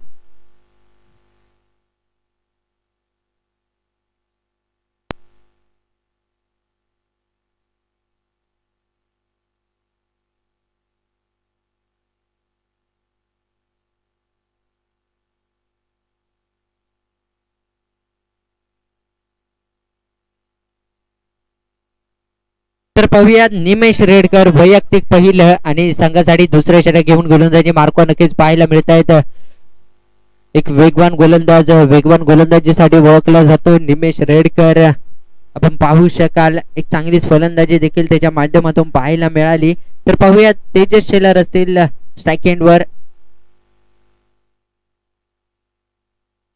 तर पाहूयात निमेश रेडकर वैयक्तिक पहिलं आणि संघासाठी दुसरे षटक घेऊन गोलंदाजी मार्को नक्कीच पाहायला मिळत आहेत. एक वेगवान गोलंदाजीसाठी ओळखला जातो निमेश रेडकर. आपण पाहू शकाल एक चांगलीच फलंदाजी देखील त्याच्या माध्यमातून पाहायला मिळाली. तर पाहूयात तेजस शेलर असतील स्ट्राईक एंडवर.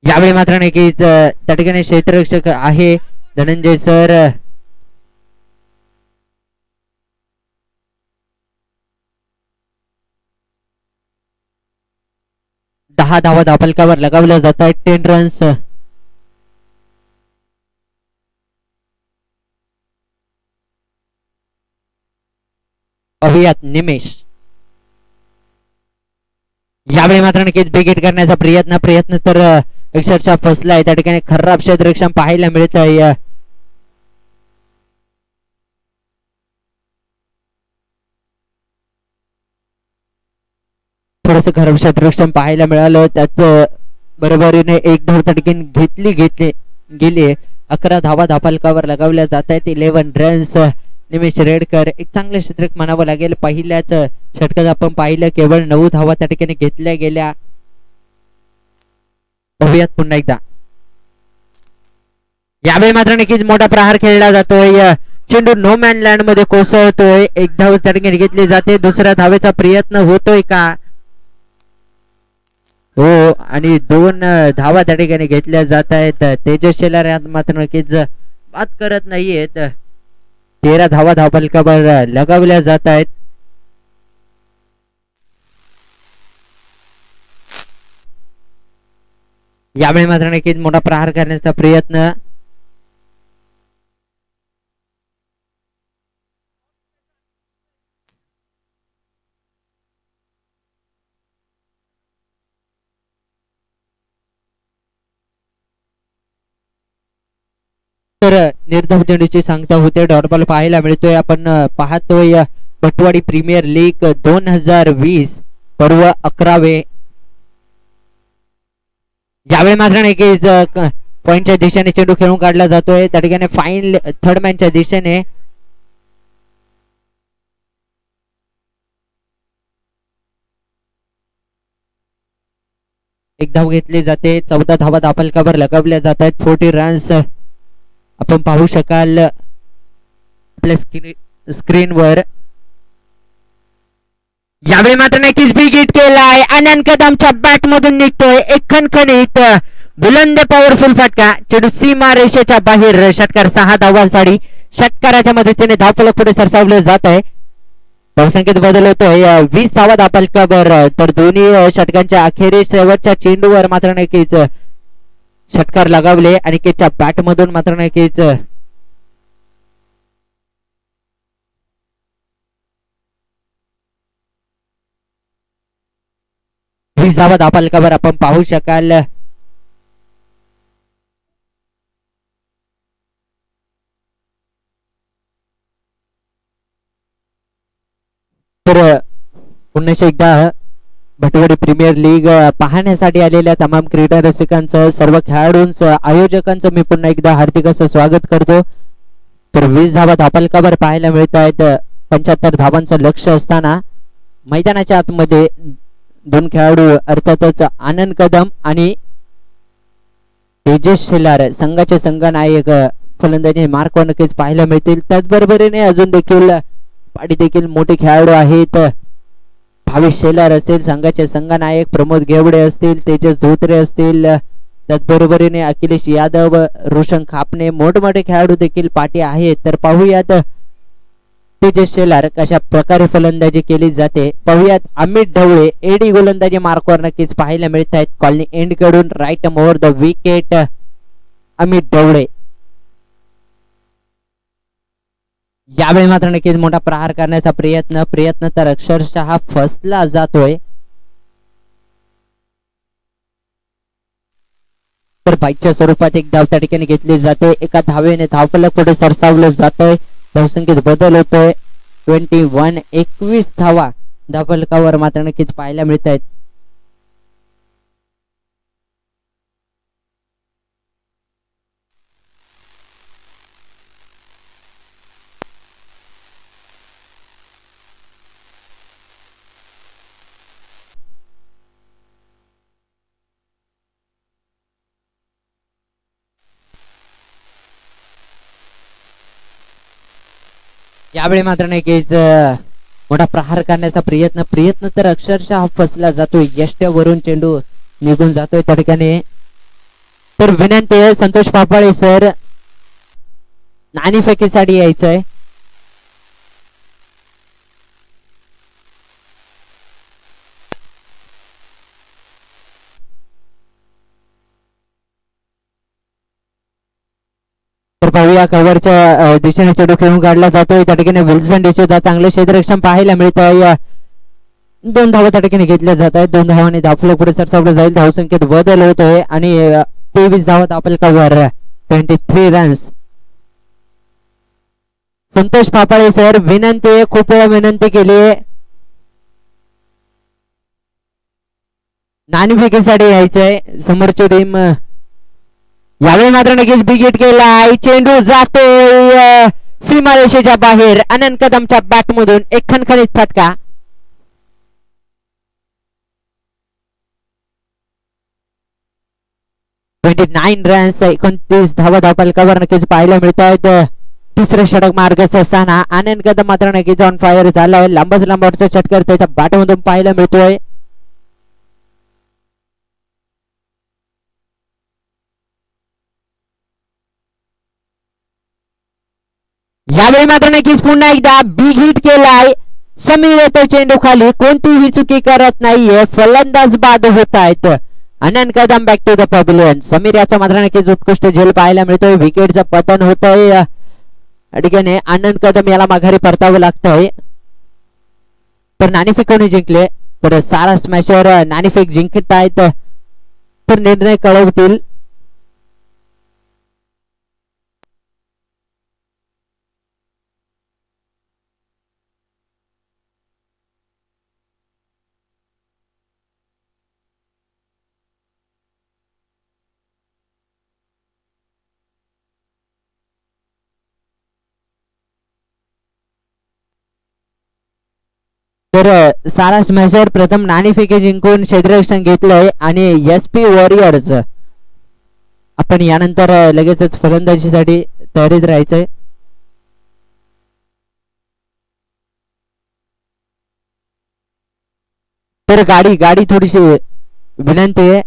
यावेळी मात्र नक्कीच त्या ठिकाणी क्षेत्ररक्षक आहे धनंजय सर. 10 धावा धापलकावर लगावल्या जात आहेत. 10 रन्स. पाहूयात निमेश. यावेळी मात्र नक्कीच बिग करण्याचा प्रयत्न तर अक्षरशः फसलाय. त्या ठिकाणी खराब क्षेत्ररक्षण पाहायला मिळत आहे. थोडस खराब क्षेत्ररक्षण पाहायला मिळालं. त्यात बरोबरीने एक धाव तडकीन घेतली गेली. 11 धावा धापलकावर लगावल्या जात आहेत. 11 रन्स. निमेश रेडकर एक चांगले क्षेत्रक म्हणावं लागेल. पहिल्याच षटकात आपण पाहिलं केवळ 9 धावा त्या ठिकाणी घेतल्या गेल्या. पाहूयात पुन्हा एकदा. यावेळी मात्र नक्कीच मोठा प्रहार खेळला जातोय. चेंडू नो मॅन लँड मध्ये कोसळतोय. एक धाव त्या ठिकाणी घेतली जाते. दुसऱ्या धावेचा प्रयत्न होतोय का? हो, आणि 2 धावा त्या ठिकाणी घेतल्या जात आहेत. तेजस शेलार यात मात्र नक्कीच बात करत नाहीयेत. 13 धावा धावपलकावर लगावल्या जात आहेत. यावेळी मात्र नक्कीच मोठा प्रहार करण्याचा प्रयत्न. तर निर्धाव चेंडूची सांगता होते. डॉट बॉल पाहायला मिळतोय. आपण पाहतोय पटवाडी प्रीमियर लीग 2020 पर्व 11वे. यावेळी मात्र नक्कीच पॉइंटच्या दिशेने चेंडू खेळून काढला जातोय. त्या ठिकाणी फाईन थर्ड मॅनच्या दिशेने. एक धाव घेतली जाते. 14 धावा धापलकावर लगावल्या जात आहेत. 40 रन्स आपण पाहू शकाल आपल्या स्क्रीनवर. यावेळी मात्र नक्कीच बिग हिट केलाय. आनंद कदमच्या बॅट मधून निघतोय एक खणखणीत बुलंद पॉवरफुल फटका. चेंडू सीमा रेषेच्या बाहेर. षटकार 6 धावांसाठी षटकाराच्या मदतीने धावफलक पुढे सरसावले जात आहे. धावसंख्येत बदल होतोय 20 धावा धापलकावर तर दोन्ही षटकांच्या अखेरीस शेवटच्या चेंडूवर मात्र नक्कीच षटकार लगावले आणि केच्या बॅट मधून मात्र नक्कीच 20 धावा धापलकावर आपण पाहू शकाल. तर पुन्हा एकदा भटवडी प्रीमियर लीग पाहण्यासाठी आलेल्या तमाम क्रीडा रसिकांचं सर्व खेळाडूंचं आयोजकांचं मी पुन्हा एकदा हार्दिक असं स्वागत करतो. तर 20 धावा धापलकावर पाहायला मिळत आहेत. 75 धावांचं लक्ष असताना मैदानाच्या आतमध्ये दोन खेळाडू अर्थातच आनंद कदम आणि तेजस शेलार संघाचे संघनायक फलंदाजी मार्क नक्कीच पाहायला मिळतील. त्याचबरोबरीने अजून देखील पाठी देखील मोठे खेळाडू आहेत. भावेश शेलार असतील संघाचे संघनायक, प्रमोद घेवडे असतील, तेजस धोत्रे असतील, त्याचबरोबरीने अखिलेश यादव, रोशन खापणे मोठमोठे खेळाडू देखील पाठी आहेत. तर पाहूयात तेजस शेलार कशा प्रकारे फलंदाजी केली जाते. पाहूयात अमित ढवळे एडी गोलंदाजी मार्कवर नक्कीच पाहायला मिळत आहेत. कॉलनी एंड कडून right over the wicket Amit Dhawale. यावेळी मात्र नक्कीच मोठा प्रहार करण्याचा प्रयत्न तर अक्षरशः फसला जातोय. तर बाईकच्या स्वरूपात एक धाव त्या ठिकाणी घेतली जाते. एका धावेने धावफलक पुढे सरसावलं जातंय. धावसंख्येत बदल होतोय. 21 धावा धावफलकावर मात्र नक्कीच पाहायला मिळत आहेत. यावेळी मात्र नक्कीच मोठा प्रहार करण्याचा प्रयत्न तर अक्षरशः फसला जातोय. यष्ट्यावरून चेंडू निघून जातोय त्या ठिकाणी. तर विनंती आहे संतोष पापाळे सर नाणी फेकीसाठी यायचंय. तर पाहूया कव्हरच्या दिशेने चेंडू खेळून काढला जातोय. त्या ठिकाणी विल्सन डिसोजा चांगलं क्षेत्ररक्षण पाहायला मिळत आहे. 2 धावा त्या ठिकाणी घेतल्या जात आहेत. 2 धावांनी धावफलक पुढे सरसावलं जाईल. धावसंख्येत बदल होतोय आणि 23 धावा धावफलकावर 23 रन्स. संतोष पापाळे सर विनंती, खूप वेळा विनंती केली, नाणेफेकीसाठी यायचंय समोरची टीम. यावेळी मात्र नक्कीच बिगिट केलाय. चेंडू जातोय सीमारेषेच्या बाहेर. आनंद कदमच्या बॅट मधून एक खणखणीत फटका. रन्स 29 धावा धावफलकावर नक्कीच पाहायला मिळत आहेत. तिसरे षटक मार्गस्थ असताना आनंद कदम मात्र नक्कीच ऑन फायर झालाय. लांबच लांबवरचा षटकार त्याच्या बॅट मधून पाहायला मिळतोय. यावेळी मात्र नक्कीच पुन्हा एकदा बिग हिट केलाय. समीर येतो चेंडू खाली, कोणतीही चुकी करत नाहीये. फलंदाज बाद होत आहेत. Anand Kadam back to the pavilion. Sameer याचा मात्र नक्कीच उत्कृष्ट झेल पाहायला मिळतोय. विकेटचं पतन होतंय. ठिकाणी आनंद कदम याला माघारी परतावं लागतंय. तर नाणेफेक कोणी जिंकले तर सारा स्मॅशर नाणेफेक जिंकत आहेत. तर निर्णय कळवतील. तर सारा स्मॅशर प्रथम नाणेफेकी जिंकून क्षेत्ररक्षण घेतलंय आणि SP वॉरियर्स आपण यानंतर लगेचच फलंदाजीसाठी तयारीत राहायचंय. तर गाडी थोडीशी विनंती आहे.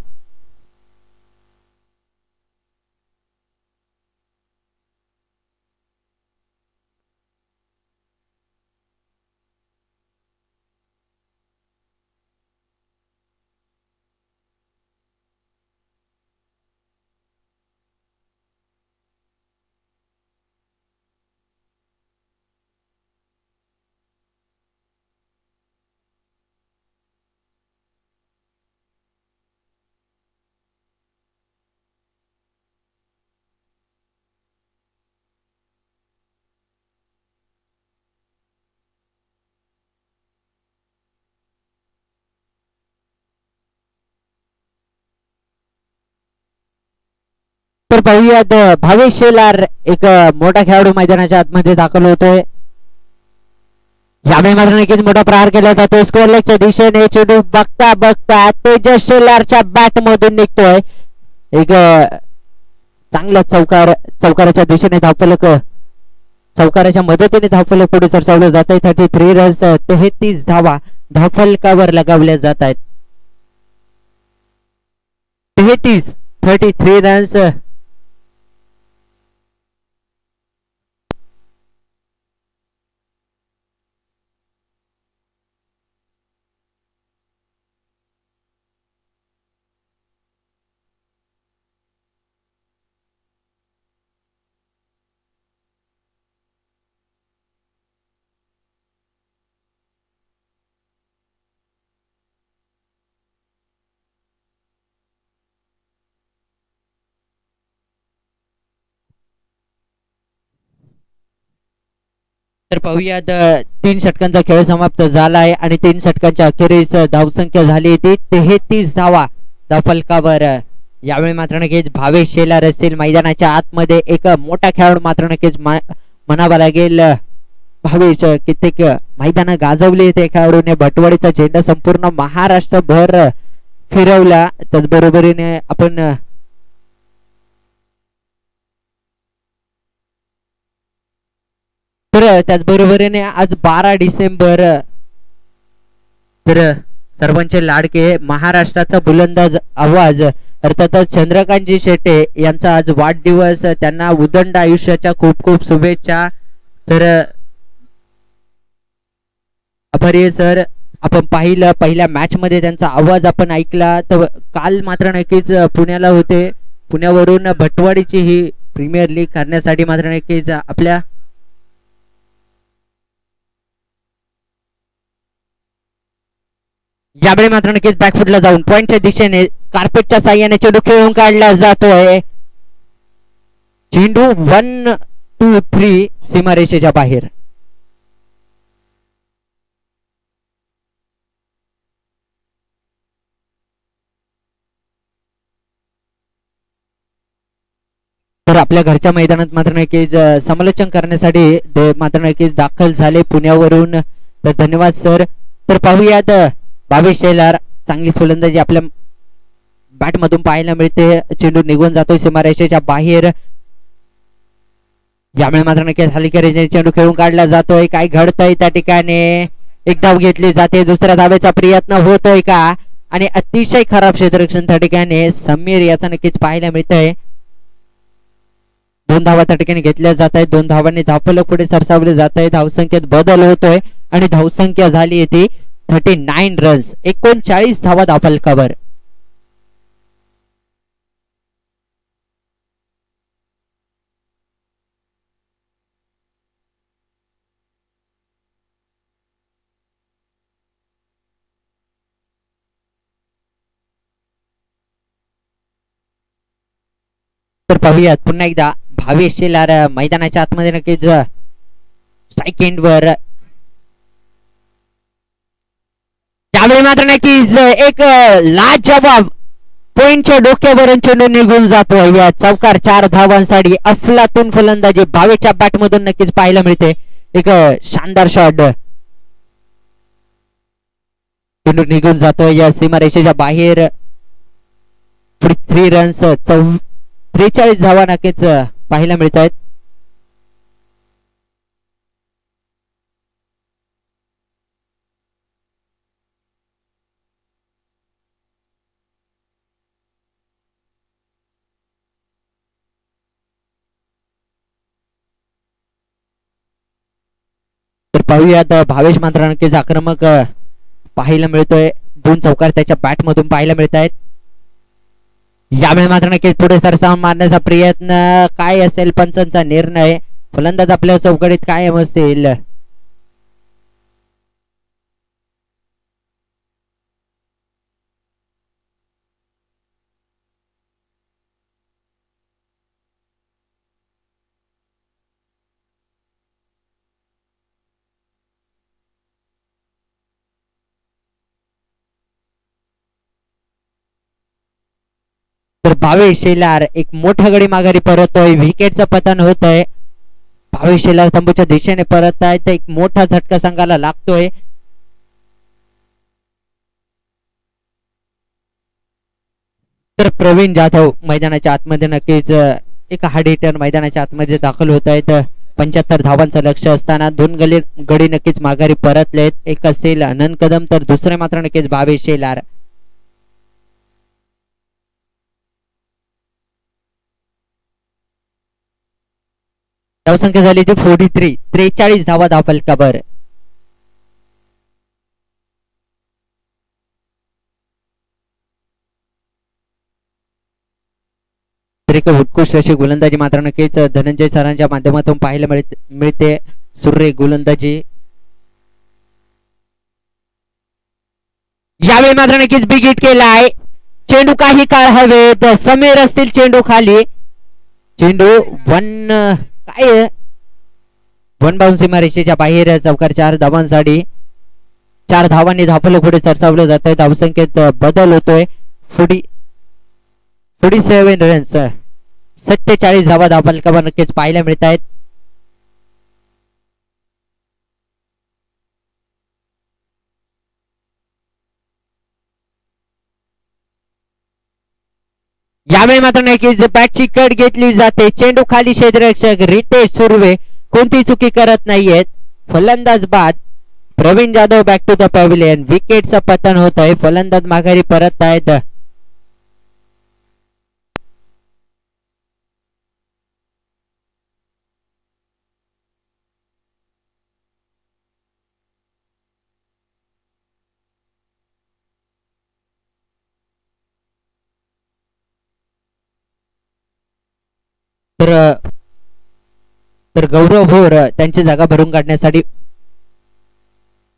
तर पाहूयात भावेश शेलार एक मोठा खेळाडू मैदानाच्या आतमध्ये दाखल होतोय. यावेळी मात्र नक्कीच मोठा प्रहार केला जातोय स्क्वेअर लेगच्या दिशेने. चेंडू बघता बघता तेजस शेलारच्या बॅट मधून निघतोय. एक चांगला चौकाराच्या दिशेने धावफलक चौकाराच्या मदतीने धावफलक पुढे सरसावलं जात आहे. 33 रन्स 33 धावा धावफलकावर लगावल्या जात आहेत. 33 रन्स तर पाहूयात 3 षटकांचा खेळ समाप्त झाला आहे आणि 3 षटकांच्या अखेरीस धावसंख्या झाली ती 33 धावा धावफलकावर. यावेळी मात्र नक्कीच भावेश शेलार असतील मैदानाच्या आतमध्ये एक मोठा खेळाडू मात्र नक्कीच म्हणावा लागेल. भावेश कित्येक मैदान गाजवले त्या खेळाडूने भटवाडीचा झेंडा संपूर्ण महाराष्ट्रभर फिरवला. त्याचबरोबरीने आपण तर त्याचबरोबरीने आज 12 डिसेंबर तर सर्वांचे लाडके महाराष्ट्राचा बुलंदाज आवाज अर्थातच चंद्रकांतजी शेटे यांचा आज वाढदिवस. त्यांना उदंड आयुष्याच्या खूप खूप शुभेच्छा. तर आभारी आहे सर. आपण पाहिलं पहिल्या मॅच मध्ये त्यांचा आवाज आपण ऐकला. तर काल मात्र नक्कीच पुण्याला होते. पुण्यावरून भटवाडीची ही प्रीमियर लीग करण्यासाठी मात्र नक्कीच आपल्या यावेळी मात्र नक्कीच बॅकफुटला जाऊन पॉइंटच्या दिशेने कार्पेटच्या साह्याने चेंडू खेळून काढला जातोय. चेंडू 1 2 3 सीमारेषेच्या बाहेर. तर आपल्या घरच्या मैदानात मात्र नक्कीच समालोचन करण्यासाठी मात्र नक्कीच दाखल झाले पुण्यावरून. तर धन्यवाद सर. तर पाहूयात भावेश शेलार चांगली फलंदाजी आपल्या बॅट मधून पाहायला मिळते. चेंडू निघून जातोय सीमारेषेच्या बाहेर. यामुळे मात्र नक्कीच हलक्या चेंडू खेळून काढला जातोय. काय घडतंय त्या ठिकाणी. एक धाव घेतली जाते. दुसऱ्या धावेचा प्रयत्न होतोय का आणि अतिशय खराब क्षेत्ररक्षण त्या ठिकाणी समीर याचा नक्कीच पाहायला मिळतंय. 2 धावा त्या ठिकाणी घेतल्या जात आहेत. 2 धावांनी धावफलक पुढे सरसावले जात आहे. धावसंख्येत बदल होतोय आणि धावसंख्या झाली ती 39 रन्स 39 धावा धावफलकावर. तर पाहूयात पुन्हा एकदा भावेश शेलार मैदानाच्या आतमध्ये नक्कीच स्ट्राईक एंड वर. त्यावेळी मात्र नक्कीच एक लाजवाब पॉइंटच्या डोक्यावरून चेंडू निघून जातो. या चौकार 4 धावांसाठी अफलातून फलंदाजी भावेशच्या बॅट मधून नक्कीच पाहायला मिळते. एक शानदार शॉट. चेंडू निघून जातो या सीमारेषेच्या बाहेर. 3 रन्स 43 धावा नक्कीच पाहायला मिळत आहेत. तर पाहूयात भावेश मात्र नक्कीच आक्रमक पाहायला मिळतोय. 2 चौकार त्याच्या बॅट मधून पाहायला मिळत आहेत. यावेळी मात्र नक्कीच पुढे सरसावून मारण्याचा प्रयत्न. काय असेल पंचांचा निर्णय. फलंदाज आपल्या चौकडीत कायम असतील. तर भावेश शेलार एक मोठा गडी माघारी परततोय. विकेटचं पतन होत आहे. भावेश शेलार तंबूच्या दिशेने परत आहेत. एक मोठा झटका संघाला लागतोय. तर प्रवीण जाधव मैदानाच्या आतमध्ये नक्कीच एक हार्ड हिटर मैदानाच्या आतमध्ये दाखल होत आहेत. 75 धावांचं लक्ष असताना दोन गडी नक्कीच माघारी परतलेत. एक असेल अनंत कदम तर दुसरे मात्र नक्कीच भावेश शेलार. धावसंख्या झाली ती 43. 43 धावा धावफलकावर. तर एक उत्कृष्ट अशी गोलंदाजी मात्र नक्कीच धनंजय सरांच्या माध्यमातून पाहायला मिळते. सुरेख गोलंदाजी यावेळी मात्र नक्कीच बिग हिट केलाय. चेंडू काही काळ हवेत. समीर असतील चेंडू खाली. चेंडू काय वन बाउन्स सीमारेषेच्या बाहेर. चौकार 4 धावांसाठी. 4 धावांनी धावफलक पुढे सरसावलं जात आहे. धावसंख्येत बदल होतोय. 47 रन्स. 47 धावा धावफलकावर नक्कीच पाहायला मिळत आहेत. यावेळी मात्र नक्कीच बॅटची कट घेतली जाते. चेंडू खाली क्षेत्ररक्षक रितेश सुर्वे कोणती चुकी करत नाहीयेत. फलंदाज बाद. Praveen Jadhav back to the pavilion. विकेटचं पतन होत आहे. फलंदाज माघारी परत आहेत. तर गौरव भोर त्यांची जागा भरून काढण्यासाठी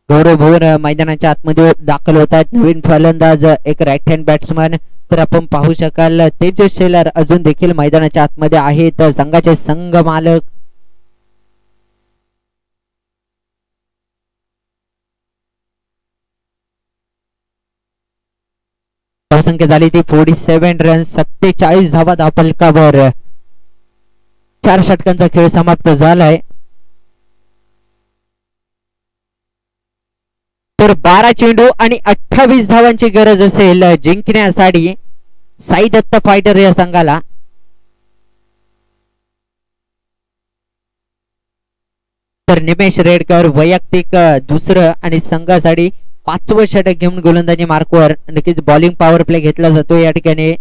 गौरव भोर मैदानाच्या आतमध्ये दाखल होत आहेत. नवीन फलंदाज एक राईट हँड बॅट्समन. तर आपण पाहू शकाल तेजस शेलार अजून देखील मैदानाच्या आतमध्ये आहेत. संघाचे संघ मालक धावसंख्या झाली ती 47 रन. 47 धावा धावफलकावर. 4 षटकांचा खेळ समाप्त झालाय. तर 12 चेंडू आणि 28 धावांची गरज असेल जिंकण्यासाठी साई दत्त फायटर या संघाला. तर निमेश रेडकर वैयक्तिक दुसरं आणि संघासाठी 5वं षटक घेऊन गोलंदाजी मार्कवर. नक्कीच बॉलिंग पॉवर प्ले घेतला जातो या ठिकाणी.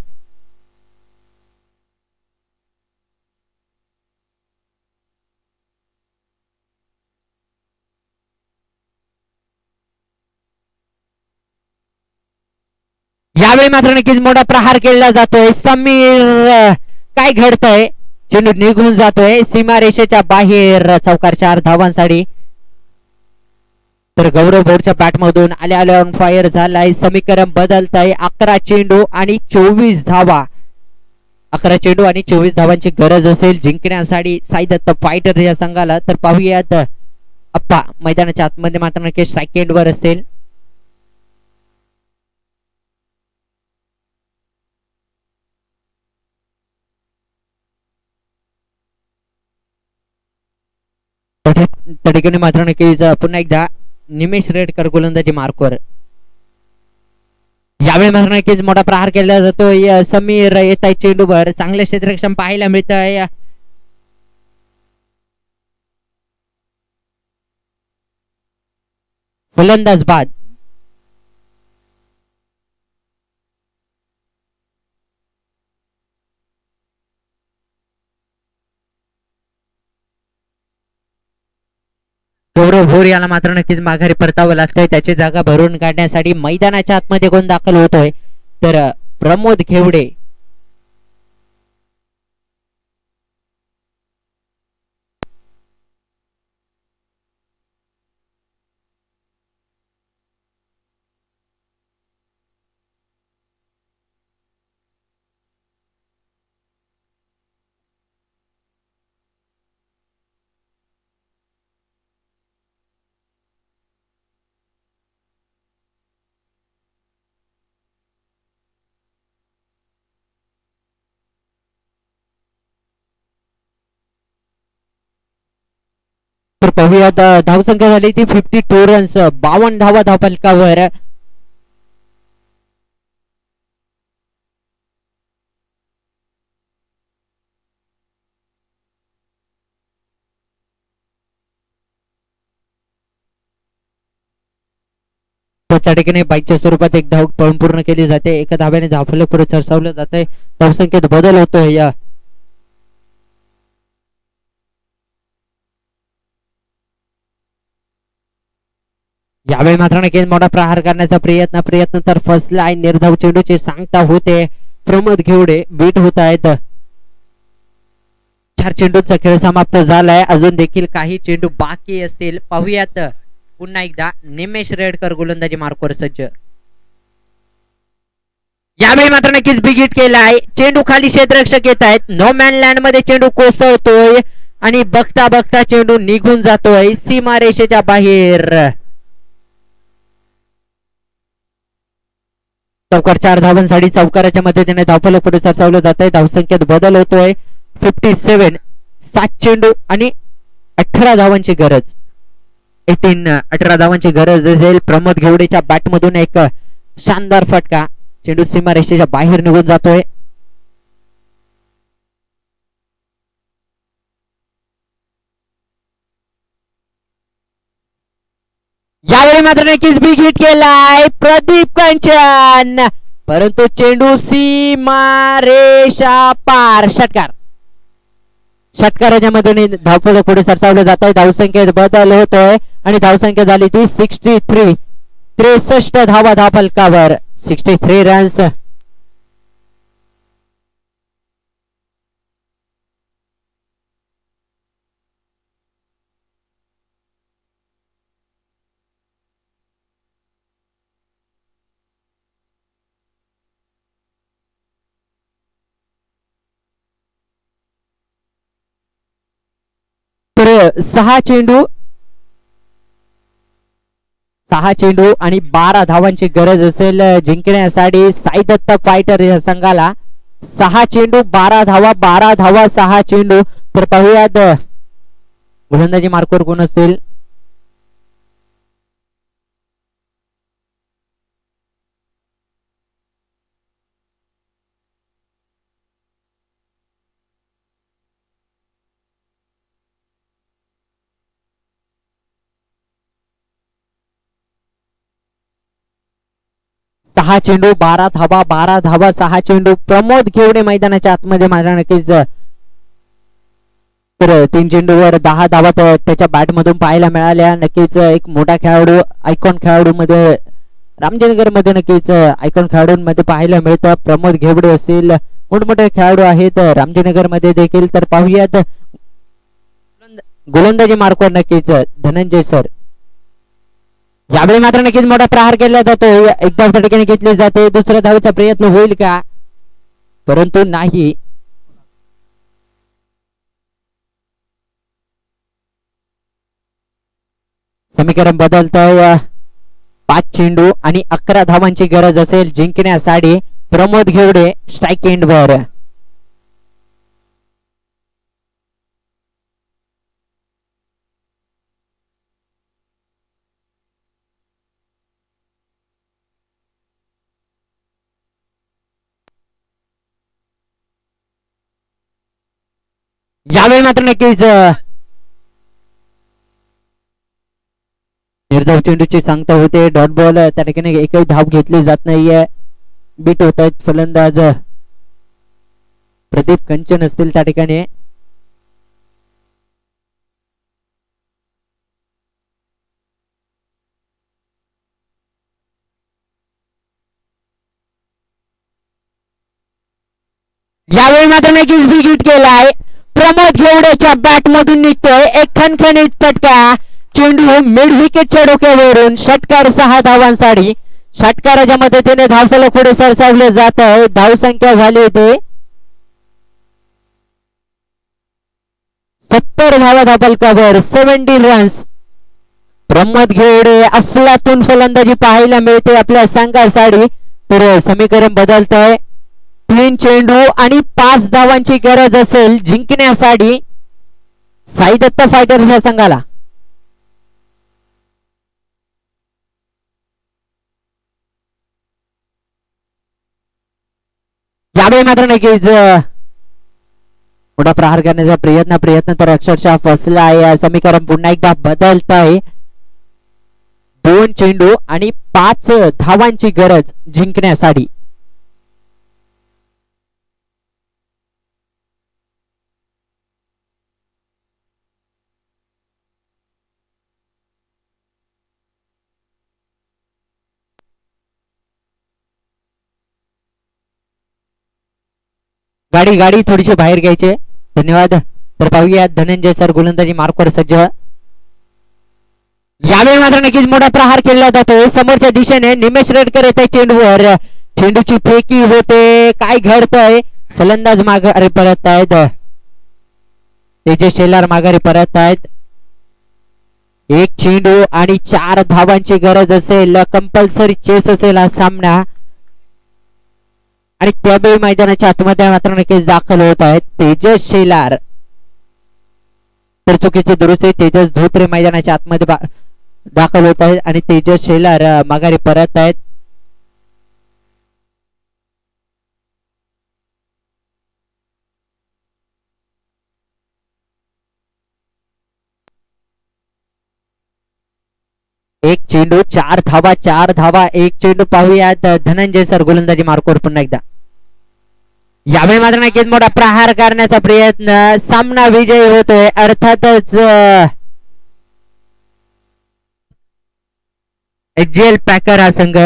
यावेळी मात्र नक्कीच मोठा प्रहार केला जातोय. समीर काय घडतंय. चेंडू निघून जातोय सीमारेषेच्या बाहेर. चौकार 4 धावांसाठी. तर गौरव भोरच्या बॅट मधून आले ऑन फायर झालाय. समीकरण बदलत आहे. 11 चेंडू आणि 24 धावा. 11 चेंडू आणि 24 धावांची गरज असेल जिंकण्यासाठी साई दत्त फायटर या संघाला. तर पाहूयात अप्पा मैदानाच्या आतमध्ये मात्र नक्की स्ट्राईक एंडवर असेल. ठिकाणी मात्र नक्कीच पुन्हा एकदा निमेश रेडकर गोलंदाजी मार्कवर. यावेळी मात्र नक्कीच मोठा प्रहार केला जातोय. समीर येत आहे चेंडूवर. चांगले क्षेत्ररक्षण पाहायला मिळत आहे. फलंदाज बाद. गौरव भोर याला मात्र नक्कीच माघारी परतावं लागतंय. त्याची जागा भरून काढण्यासाठी मैदानाच्या आतमध्ये कोण दाखल होतोय तर प्रमोद घेवडे. तर पाहूयात धावसंख्या झाली ती 52 रन्स, 52 धावा धावफलकावर. त्या ठिकाणी बाईकच्या स्वरूपात एक धाव पळून पूर्ण केली जाते. एका धाव्याने धावफलक पुढे सरसावलं जाते. धावसंख्येत बदल होतोय. यावेळी मात्र नक्कीच मोठा प्रहार करण्याचा प्रयत्न तर फसलाय. निर्धाव चेंडूची सांगता होते. प्रमोद घेवडे बीट होत आहेत. 4 चेंडूचा खेळ समाप्त झालाय. अजून देखील काही चेंडू बाकी असतील. पाहूयात पुन्हा एकदा निमेश रेडकर गोलंदाजी मार्कवर सज्ज. यावेळी मात्र नक्कीच बिग हिट केलाय. चेंडू खाली क्षेत्ररक्षक येत आहेत. नो मॅन लँड मध्ये चेंडू कोसळतोय आणि बघता बघता चेंडू निघून जातोय सीमारेषेच्या बाहेर. चौकार 4 धावांसाठी चौकाराच्या मदतीने धावफलक पुढे सरसावलं जात आहे. धावसंख्येत बदल होतोय. 57, 7 चेंडू आणि 18 धावांची गरज. 18 धावांची गरज असेल. प्रमोद घेवडेच्या बॅट मधून एक शानदार फटका. चेंडू सीमारेषेच्या बाहेर निघून जातोय. यावेळी मात्र नक्कीच बिग हिट केलाय प्रदीप कंचन, परंतु चेंडू सीमारेषा पार. षटकाराच्या मदतीने धावफलक पुढे सरसावलं जात आहे. धावसंख्येत बदल होतोय आणि धावसंख्या झाली ती 63. 63 धावा धावफलकावर. 63 रन्स. तर 6 चेंडू आणि 12 धावांची गरज असेल जिंकण्यासाठी साई दत्त फायटर या संघाला. 6 चेंडू 12 धावा, 12 धावा 6 चेंडू. तर पाहूयात गोलंदाजी मार्कवर कोण असेल. सहा चेंडू 12 धावा, 12 धावा 6 चेंडू. प्रमोद घेवडे मैदानाच्या आतमध्ये मात्र नक्कीच. तर 3 चेंडूवर 10 धावा त्याच्या बॅट मधून पाहायला मिळाल्या. नक्कीच एक मोठा खेळाडू, आयकॉन खेळाडू मध्ये रामजनगर मध्ये नक्कीच आयकॉन खेळाडूंमध्ये पाहायला मिळतं. प्रमोद घेवडे असेल, मोठमोठे खेळाडू आहेत रामजनगर मध्ये देखील. तर पाहूयात गोलंदाजी मार्कवर नक्कीच धनंजय सर. यावेळी मात्र नक्कीच मोठा प्रहार केला जातो. एक धाव त्या ठिकाणी घेतली जाते. दुसऱ्या धावेचा प्रयत्न होईल का, परंतु नाही. समीकरण बदलतंय. 5 चेंडू आणि 11 धावांची गरज असेल जिंकण्यासाठी. प्रमोद घेवडे स्ट्राईक एंडवर. यावेळी मात्र नक्कीच निर्धाव चेंडूची सांगता होते. डॉट बॉल त्या ठिकाणी एकही धाव घेतली जात नाहीये. बीट होत आहेत फलंदाज प्रदीप कंचन असतील त्या ठिकाणी. यावेळी मात्र नक्कीच बिग हिट केलाय. प्रमोद घेवडेच्या बॅट मधून निघतोय एक खणखणीत फटका. चेंडू मिड विकेटच्या डोक्यावरून. षटकार 6 धावांसाठी. षटकाराच्या मदतीने धावफलक पुढे सरसावले जात आहे. धावसंख्या झाली होती 70 धावा धावफलकावर. 70 रन्स. प्रमोद घेवडे अफलातून फलंदाजी पाहायला मिळते आपल्या संघासाठी. तर समीकरण बदलत आहे. 3 चेंडू आणि 5 धावांची गरज असेल जिंकण्यासाठी साई दत्त फायटर्स या संघाला. यावेळी मात्र नक्कीच मोठा प्रहार करण्याचा प्रयत्न तर अक्षरशः फसला आहे. समीकरण पुन्हा एकदा बदलत आहे. 2 चेंडू आणि 5 धावांची गरज जिंकण्यासाठी. गाडी गाडी थोडीशी बाहेर घ्यायचे. धन्यवाद. तर पाहूया धनंजय सर गोलंदाजी मार्कवर सज्ज. यावेळी मात्र नक्कीच मोठा प्रहार केला जातोय समोरच्या दिशेने. निमेश रेडकर येत आहे चेंडूवर. चेंडूची फेकी होते. काय घडतंय? फलंदाज माघारी परत आहेत. तेजस शेलार माघारी परत आहेत. 1 चेंडू आणि 4 धावांची गरज असेल. कंपल्सरी चेस असेल हा सामना. आणि त्यावेळी मैदानाच्या आतमध्ये मात्र नक्कीच दाखल होत आहेत तेजस शेलार. तर चुकीची दुरुस्ती. तेजस धोत्रे मैदानाच्या आतमध्ये दाखल होत आहेत आणि तेजस शेलार माघारी परत आहेत. एक चेंडू 4 धावा 4 धावा. 1 चेंडू पाहूयात धनंजय सर गोलंदाजी मार्कवर पुन्हा एकदा. यावेळी मात्र नक्कीच मोठा प्रहार करण्याचा प्रयत्न. सामना विजयी होतोय अर्थातच एचजीएल पॅकर हा संघ.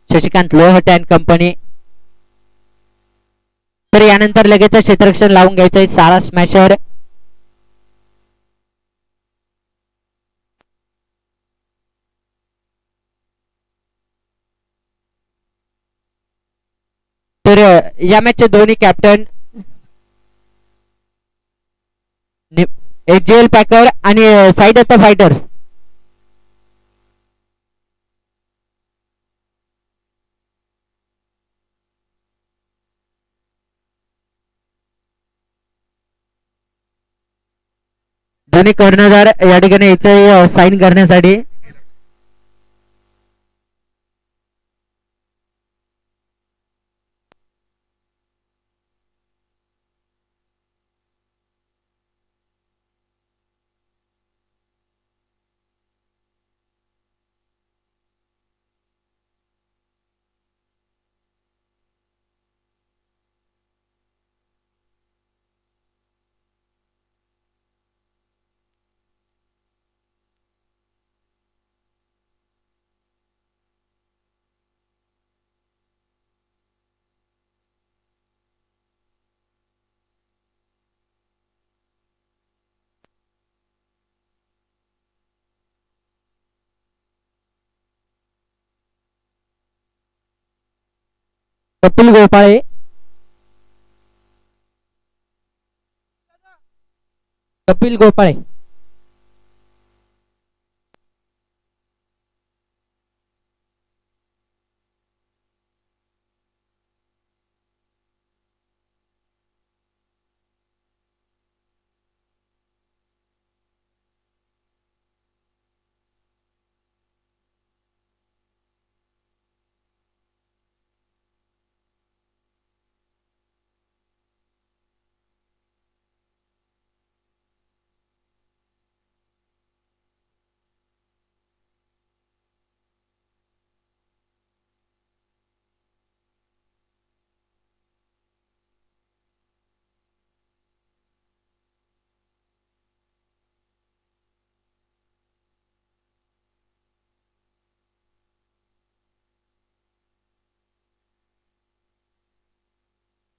Shashikant Lohate and company. तर यानंतर लगेच क्षेत्ररक्षण लावून घ्यायचंय सारा स्मॅशर. तर या मॅचचे दोन्ही कॅप्टन एचजीएल पॅकर आणि साईड ऑफ द फायटर. दोन्ही कर्णधार या ठिकाणी याचं साईन करण्यासाठी. कपिल गोपाळे. कपिल गोपाळे